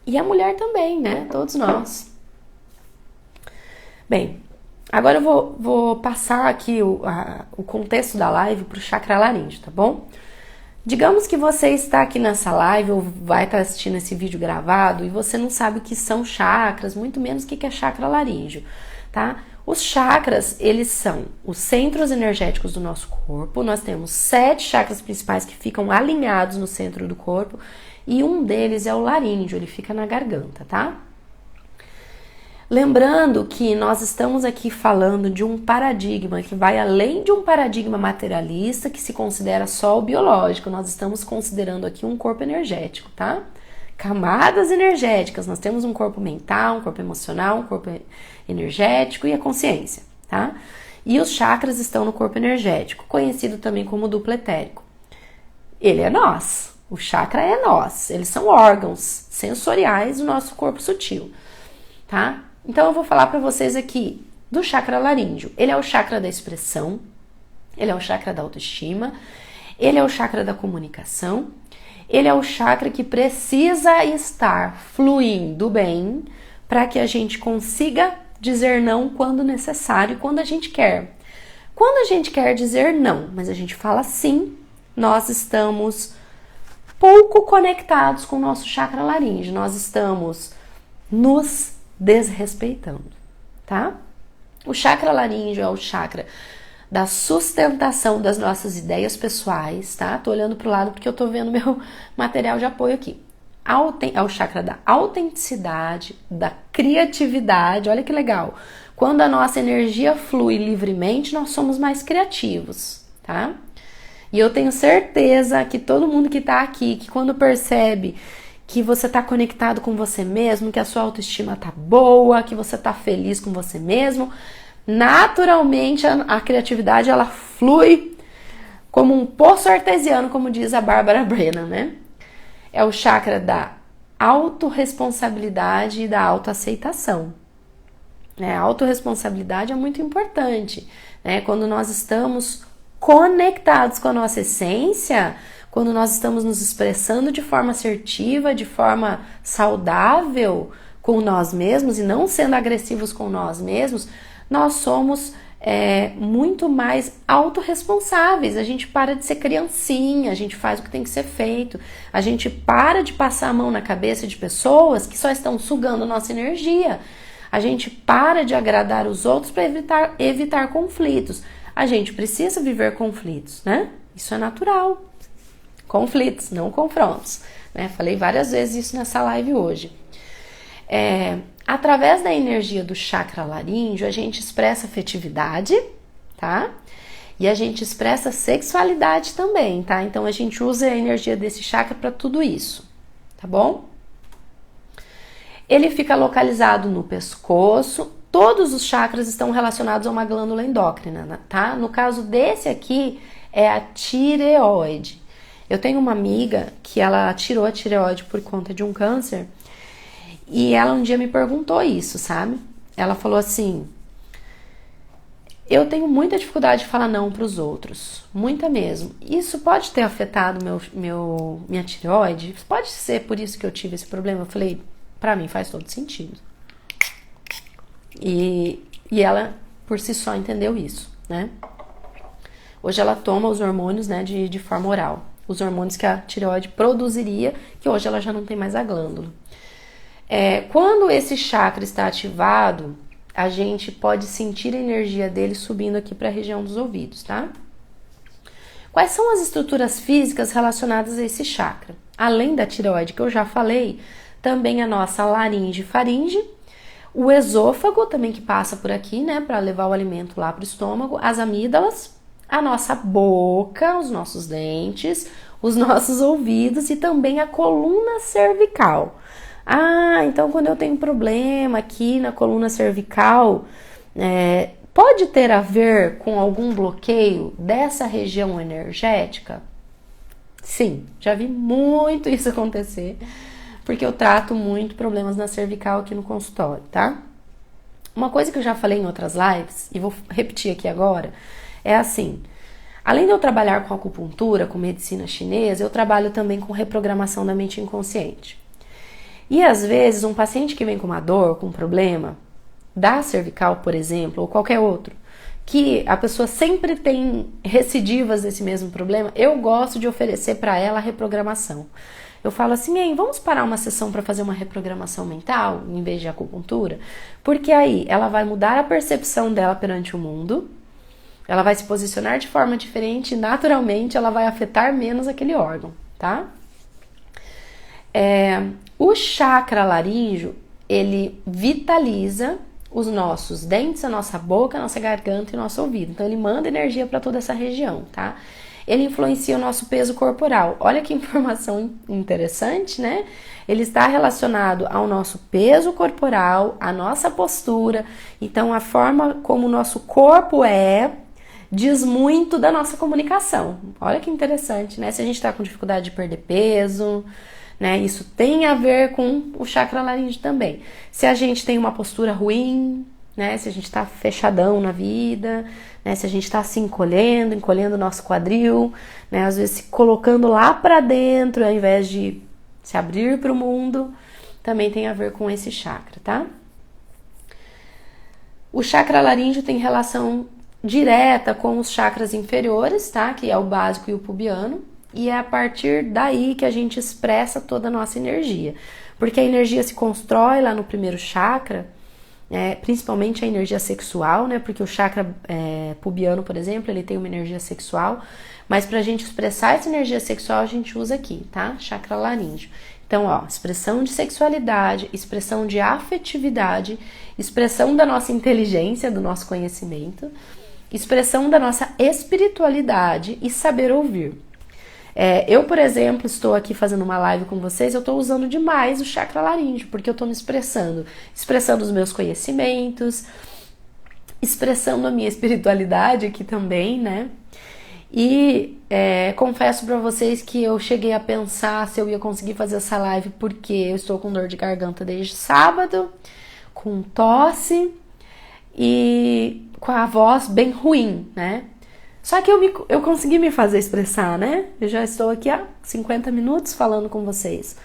E a mulher também, né? Todos nós. Bem, agora eu vou passar aqui o contexto da live para o chakra laríngeo, tá bom? Digamos que você está aqui nessa live ou vai estar assistindo esse vídeo gravado e você não sabe o que são chakras, muito menos o que é chakra laríngeo, tá? Os chakras, eles são os centros energéticos do nosso corpo. Nós temos 7 chakras principais que ficam alinhados no centro do corpo e um deles é o laríngeo, ele fica na garganta, tá? Lembrando que nós estamos aqui falando de um paradigma que vai além de um paradigma materialista que se considera só o biológico. Nós estamos considerando aqui um corpo energético, tá? Camadas energéticas. Nós temos um corpo mental, um corpo emocional, um corpo energético e a consciência, tá? E os chakras estão no corpo energético, conhecido também como duplo etérico. Ele é nós. O chakra é nós. Eles são órgãos sensoriais do nosso corpo sutil, tá? Então eu vou falar para vocês aqui do chakra laríngeo. Ele é o chakra da expressão, ele é o chakra da autoestima, ele é o chakra da comunicação, ele é o chakra que precisa estar fluindo bem para que a gente consiga dizer não quando necessário e quando a gente quer. Quando a gente quer dizer não, mas a gente fala sim, nós estamos pouco conectados com o nosso chakra laríngeo, nós estamos nos desrespeitando, tá? O chakra laríngeo é o chakra da sustentação das nossas ideias pessoais, tá? Tô olhando pro lado porque eu tô vendo meu material de apoio aqui. É o chakra da autenticidade, da criatividade, olha que legal. Quando a nossa energia flui livremente, nós somos mais criativos, tá? E eu tenho certeza que todo mundo que tá aqui, que quando percebe que você tá conectado com você mesmo, que a sua autoestima tá boa, que você tá feliz com você mesmo, naturalmente a criatividade ela flui como um poço artesiano, como diz a Bárbara Brennan, né? É o chakra da autorresponsabilidade e da autoaceitação. A autorresponsabilidade é muito importante. né? Quando nós estamos conectados com a nossa essência, quando nós estamos nos expressando de forma assertiva, de forma saudável com nós mesmos e não sendo agressivos com nós mesmos, nós somos muito mais autorresponsáveis. A gente para de ser criancinha, a gente faz o que tem que ser feito, a gente para de passar a mão na cabeça de pessoas que só estão sugando nossa energia, a gente para de agradar os outros para evitar conflitos. A gente precisa viver conflitos, né? Isso é natural. Conflitos, não confrontos, né? Falei várias vezes isso nessa live hoje. Através da energia do chakra laríngeo, a gente expressa afetividade, tá? E a gente expressa sexualidade também, tá? Então a gente usa a energia desse chakra para tudo isso, tá bom? Ele fica localizado no pescoço. Todos os chakras estão relacionados a uma glândula endócrina, tá? No caso desse aqui, é a tireoide. Eu tenho uma amiga que ela tirou a tireoide por conta de um câncer e ela um dia me perguntou isso, sabe? Ela falou assim: eu tenho muita dificuldade de falar não para os outros, muita mesmo. Isso pode ter afetado minha tireoide? Pode ser por isso que eu tive esse problema? Eu falei, pra mim faz todo sentido. E ela, por si só, entendeu isso, né? Hoje ela toma os hormônios, né, de forma oral. Os hormônios que a tireoide produziria, que hoje ela já não tem mais a glândula. Quando esse chakra está ativado, a gente pode sentir a energia dele subindo aqui para a região dos ouvidos, tá? Quais são as estruturas físicas relacionadas a esse chakra? Além da tireoide que eu já falei, também a nossa laringe e faringe, o esôfago também que passa por aqui, né, para levar o alimento lá para o estômago, as amígdalas, a nossa boca, os nossos dentes, os nossos ouvidos e também a coluna cervical. Então quando eu tenho problema aqui na coluna cervical, pode ter a ver com algum bloqueio dessa região energética? Sim, já vi muito isso acontecer, porque eu trato muito problemas na cervical aqui no consultório, tá? Uma coisa que eu já falei em outras lives, e vou repetir aqui agora, é assim: além de eu trabalhar com acupuntura, com medicina chinesa, eu trabalho também com reprogramação da mente inconsciente. E às vezes um paciente que vem com uma dor, com um problema da cervical, por exemplo, ou qualquer outro, que a pessoa sempre tem recidivas desse mesmo problema, eu gosto de oferecer para ela a reprogramação. Eu falo assim: vamos parar uma sessão para fazer uma reprogramação mental em vez de acupuntura? Porque aí ela vai mudar a percepção dela perante o mundo, ela vai se posicionar de forma diferente e naturalmente ela vai afetar menos aquele órgão, tá? O chakra laríngeo, ele vitaliza os nossos dentes, a nossa boca, a nossa garganta e o nosso ouvido. Então ele manda energia para toda essa região, tá? Ele influencia o nosso peso corporal. Olha que informação interessante, né? Ele está relacionado ao nosso peso corporal, à nossa postura. Então a forma como o nosso corpo diz muito da nossa comunicação. Olha que interessante, né? Se a gente está com dificuldade de perder peso, né? Isso tem a ver com o chakra laríngeo também. Se a gente tem uma postura ruim, né? Se a gente está fechadão na vida, né? Se a gente está se encolhendo o nosso quadril, né? Às vezes se colocando lá para dentro ao invés de se abrir para o mundo, também tem a ver com esse chakra, tá? O chakra laríngeo tem relação direta com os chakras inferiores, tá? Que é o básico e o pubiano. E é a partir daí que a gente expressa toda a nossa energia. Porque a energia se constrói lá no primeiro chakra, principalmente a energia sexual, né? Porque o chakra pubiano, por exemplo, ele tem uma energia sexual. Mas pra gente expressar essa energia sexual, a gente usa aqui, tá? Chakra laríngeo. Então, expressão de sexualidade, expressão de afetividade, expressão da nossa inteligência, do nosso conhecimento, expressão da nossa espiritualidade e saber ouvir. Eu, por exemplo, estou aqui fazendo uma live com vocês, eu estou usando demais o chakra laríngeo, porque eu estou me expressando os meus conhecimentos, expressando a minha espiritualidade aqui também, né? E confesso para vocês que eu cheguei a pensar se eu ia conseguir fazer essa live, porque eu estou com dor de garganta desde sábado, com tosse, e com a voz bem ruim, né? Só que eu consegui me fazer expressar, né? Eu já estou aqui há 50 minutos falando com vocês.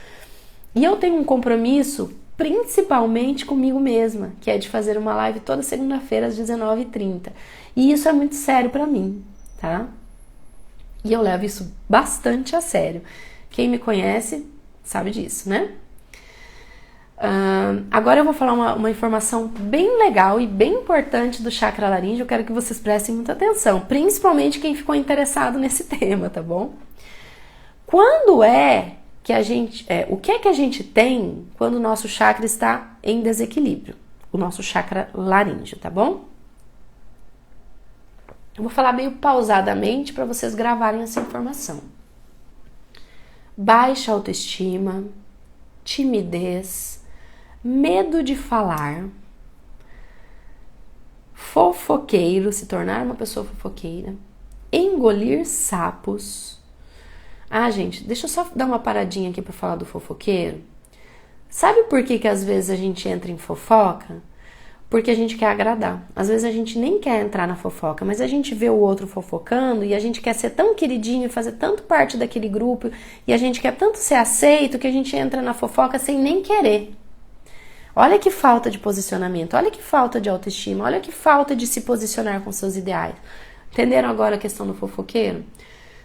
E eu tenho um compromisso principalmente comigo mesma, que é de fazer uma live toda segunda-feira às 19h30. E isso é muito sério pra mim, tá? E eu levo isso bastante a sério. Quem me conhece sabe disso, né? Agora eu vou falar uma informação bem legal e bem importante do chakra laríngeo. Eu quero que vocês prestem muita atenção, principalmente quem ficou interessado nesse tema, tá bom? Quando é que a gente... o que é que a gente tem quando o nosso chakra está em desequilíbrio? O nosso chakra laríngeo, tá bom? Eu vou falar meio pausadamente para vocês gravarem essa informação. Baixa autoestima, timidez, medo de falar, fofoqueiro, se tornar uma pessoa fofoqueira, engolir sapos. Gente, deixa eu só dar uma paradinha aqui para falar do fofoqueiro. Sabe por que às vezes a gente entra em fofoca? Porque a gente quer agradar. Às vezes a gente nem quer entrar na fofoca, mas a gente vê o outro fofocando e a gente quer ser tão queridinho, fazer tanto parte daquele grupo e a gente quer tanto ser aceito que a gente entra na fofoca sem nem querer. Olha que falta de posicionamento, olha que falta de autoestima, olha que falta de se posicionar com seus ideais. Entenderam agora a questão do fofoqueiro?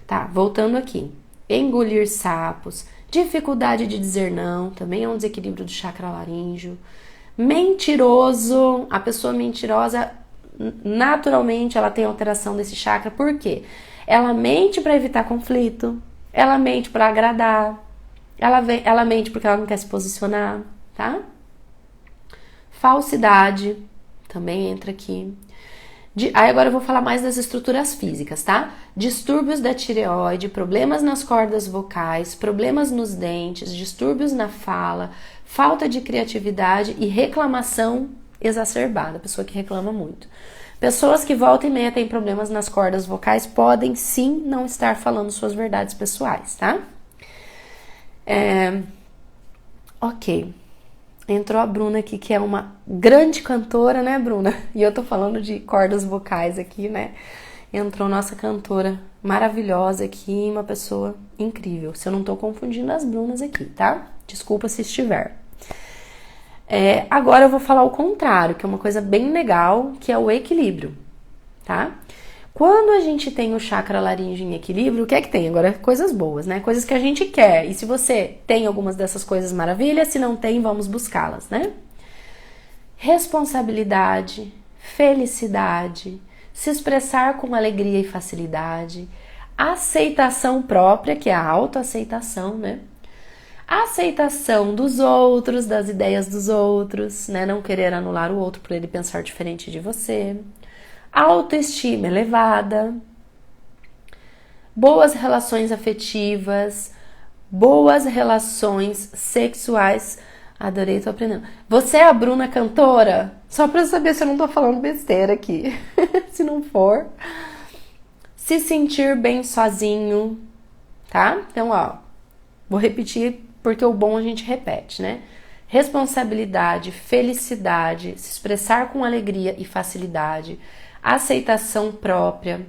Tá, voltando aqui. Engolir sapos, dificuldade de dizer não, também é um desequilíbrio do chakra laríngeo. Mentiroso, a pessoa mentirosa, naturalmente ela tem alteração desse chakra, por quê? Ela mente para evitar conflito, ela mente para agradar, ela mente porque ela não quer se posicionar, tá? Falsidade, também entra aqui. Aí agora eu vou falar mais das estruturas físicas, tá? Distúrbios da tireoide, problemas nas cordas vocais, problemas nos dentes, distúrbios na fala, falta de criatividade e reclamação exacerbada, pessoa que reclama muito. Pessoas que volta e meia têm problemas nas cordas vocais podem sim não estar falando suas verdades pessoais, tá? Ok. Entrou a Bruna aqui, que é uma grande cantora, né, Bruna? E eu tô falando de cordas vocais aqui, né? Entrou nossa cantora maravilhosa aqui, uma pessoa incrível. Se eu não tô confundindo as Brunas aqui, tá? Desculpa se estiver. Agora eu vou falar o contrário, que é uma coisa bem legal, que é o equilíbrio, tá? Quando a gente tem o chakra laríngeo em equilíbrio, o que é que tem? Agora, coisas boas, né? Coisas que a gente quer. E se você tem algumas dessas coisas, maravilha. Se não tem, vamos buscá-las, né? Responsabilidade, felicidade, se expressar com alegria e facilidade, aceitação própria, que é a autoaceitação, né? Aceitação dos outros, das ideias dos outros, né? Não querer anular o outro por ele pensar diferente de você. Autoestima elevada, boas relações afetivas, boas relações sexuais. Adorei, tô aprendendo. Você é a Bruna cantora? Só pra saber se eu não tô falando besteira aqui. Se não for. Se sentir bem sozinho, tá? Então, vou repetir porque o bom a gente repete, né? Responsabilidade, felicidade, se expressar com alegria e facilidade, aceitação própria,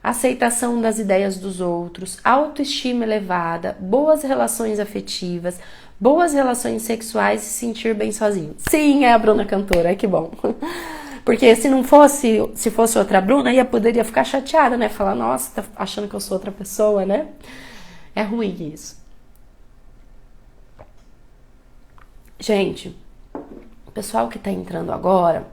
aceitação das ideias dos outros, autoestima elevada, boas relações afetivas, boas relações sexuais e se sentir bem sozinho. Sim, é a Bruna cantora, que bom. Porque se fosse outra Bruna, poderia ficar chateada, né? Falar, nossa, tá achando que eu sou outra pessoa, né? É ruim isso. Gente, o pessoal que tá entrando agora,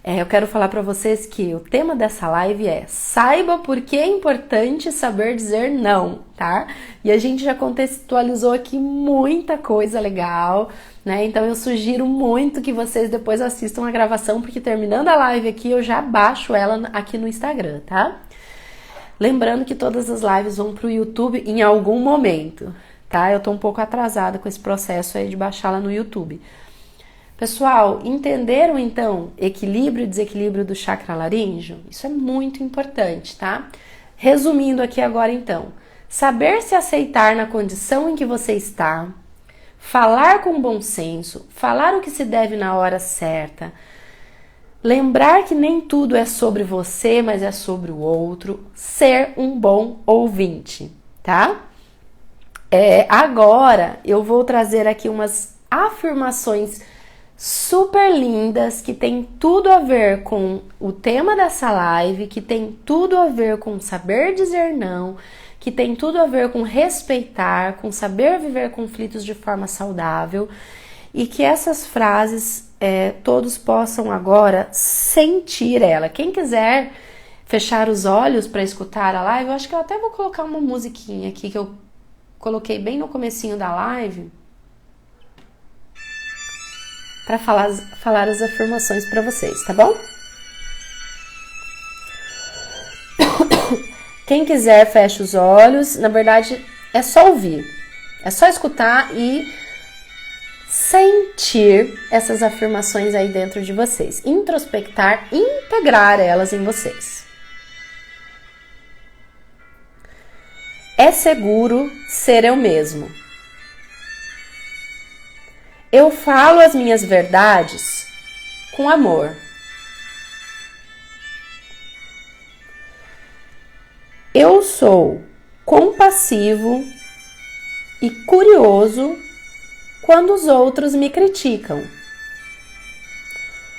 eu quero falar pra vocês que o tema dessa live é saiba por que é importante saber dizer não, tá? E a gente já contextualizou aqui muita coisa legal, né? Então eu sugiro muito que vocês depois assistam a gravação, porque terminando a live aqui eu já baixo ela aqui no Instagram, tá? Lembrando que todas as lives vão pro YouTube em algum momento, tá? Eu tô um pouco atrasada com esse processo aí de baixá-la no YouTube. Pessoal, entenderam então equilíbrio e desequilíbrio do chakra laríngeo? Isso é muito importante, tá? Resumindo aqui agora então, saber se aceitar na condição em que você está, falar com bom senso, falar o que se deve na hora certa, Lembrar que nem tudo é sobre você, mas é sobre o outro. Ser um bom ouvinte, tá? Agora eu vou trazer aqui umas afirmações super lindas que tem tudo a ver com o tema dessa live, que tem tudo a ver com saber dizer não, que tem tudo a ver com respeitar, com saber viver conflitos de forma saudável, e que essas frases todos possam agora sentir ela. Quem quiser fechar os olhos para escutar a live, eu acho que eu até vou colocar uma musiquinha aqui que eu coloquei bem no comecinho da live para falar as afirmações para vocês, tá bom? Quem quiser, fecha os olhos. Na verdade, é só ouvir. É só escutar e sentir essas afirmações aí dentro de vocês. Introspectar, integrar elas em vocês. É seguro ser eu mesmo. Eu falo as minhas verdades com amor. Eu sou compassivo e curioso quando os outros me criticam.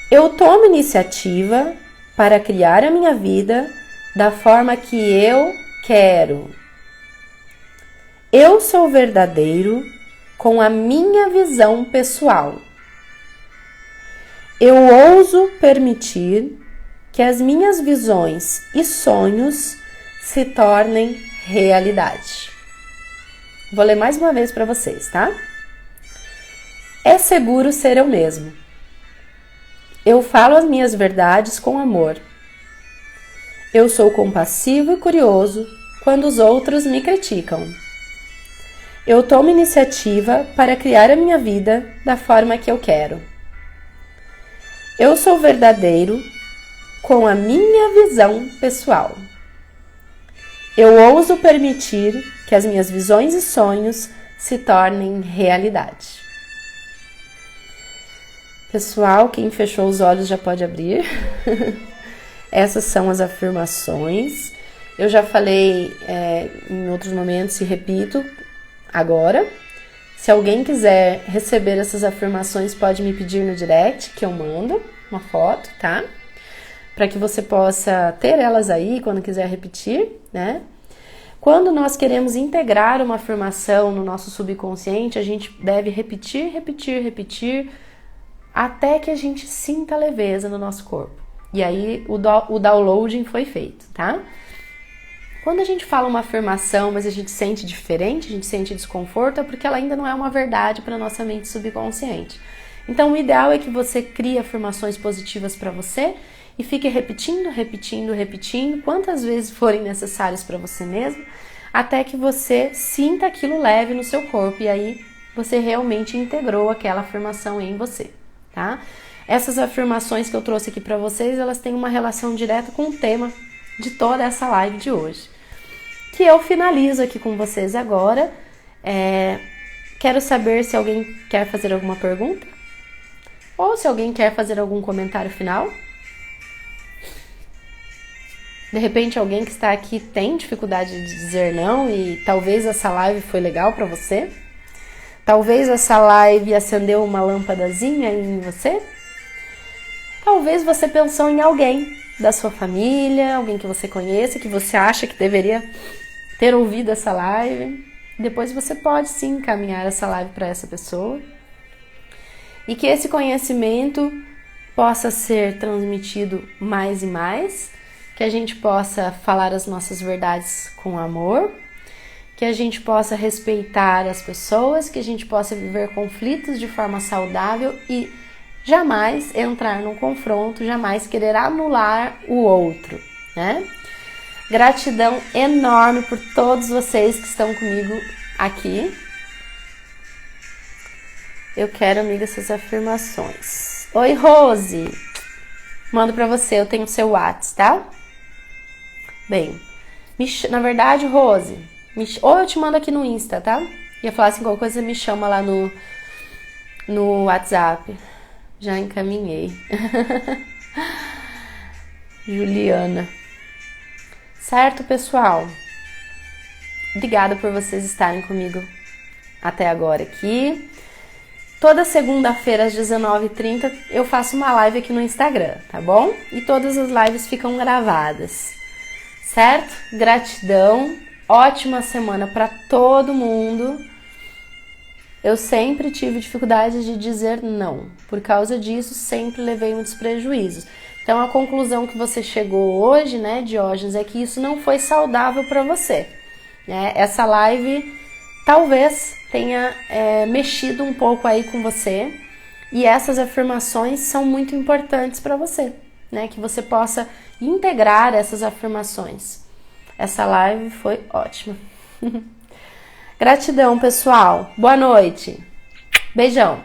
Eu tomo iniciativa para criar a minha vida da forma que eu quero. Eu sou verdadeiro com a minha visão pessoal. Eu ouso permitir que as minhas visões e sonhos se tornem realidade. Vou ler mais uma vez para vocês, tá? É seguro ser eu mesmo. Eu falo as minhas verdades com amor. Eu sou compassivo e curioso quando os outros me criticam. Eu tomo iniciativa para criar a minha vida da forma que eu quero. Eu sou verdadeiro com a minha visão pessoal. Eu ouso permitir que as minhas visões e sonhos se tornem realidade. Pessoal, quem fechou os olhos já pode abrir. Essas são as afirmações. Eu já falei em outros momentos e repito agora. Se alguém quiser receber essas afirmações, pode me pedir no direct, que eu mando uma foto, tá? Para que você possa ter elas aí quando quiser repetir, né? Quando nós queremos integrar uma afirmação no nosso subconsciente, a gente deve repetir, até que a gente sinta leveza no nosso corpo. E aí o downloading foi feito, tá? Quando a gente fala uma afirmação, mas a gente sente diferente, a gente sente desconforto, é porque ela ainda não é uma verdade para nossa mente subconsciente. Então o ideal é que você crie afirmações positivas para você e fique repetindo, quantas vezes forem necessárias para você mesmo, até que você sinta aquilo leve no seu corpo e aí você realmente integrou aquela afirmação em você. Tá? Essas afirmações que eu trouxe aqui para vocês, elas têm uma relação direta com o tema de toda essa live de hoje, que eu finalizo aqui com vocês agora. Quero saber se alguém quer fazer alguma pergunta ou se alguém quer fazer algum comentário final. De repente alguém que está aqui tem dificuldade de dizer não e talvez essa live foi legal para você. Talvez essa live acendeu uma lâmpadazinha em você. Talvez você pensou em alguém da sua família, alguém que você conheça, que você acha que deveria ter ouvido essa live. Depois você pode sim encaminhar essa live para essa pessoa. E que esse conhecimento possa ser transmitido mais e mais, que a gente possa falar as nossas verdades com amor, que a gente possa respeitar as pessoas, que a gente possa viver conflitos de forma saudável e jamais entrar num confronto, jamais querer anular o outro, né? Gratidão enorme por todos vocês que estão comigo aqui. Eu quero, amiga, essas afirmações. Oi, Rose! Mando pra você, eu tenho o seu WhatsApp, tá? Bem, na verdade, Rose, ou eu te mando aqui no Insta, tá? Ia falar assim, qualquer coisa me chama lá no WhatsApp. Já encaminhei. Juliana. Certo, pessoal? Obrigada por vocês estarem comigo até agora aqui. Toda segunda-feira às 19h30 eu faço uma live aqui no Instagram, tá bom? E todas as lives ficam gravadas, certo? Gratidão, ótima semana para todo mundo. Eu sempre tive dificuldade de dizer não. Por causa disso, sempre levei muitos prejuízos. Então, a conclusão que você chegou hoje, né, Diógenes, é que isso não foi saudável para você. Né? Essa live talvez tenha mexido um pouco aí com você. E essas afirmações são muito importantes para você, né? Que você possa integrar essas afirmações. Essa live foi ótima. Gratidão, pessoal. Boa noite. Beijão.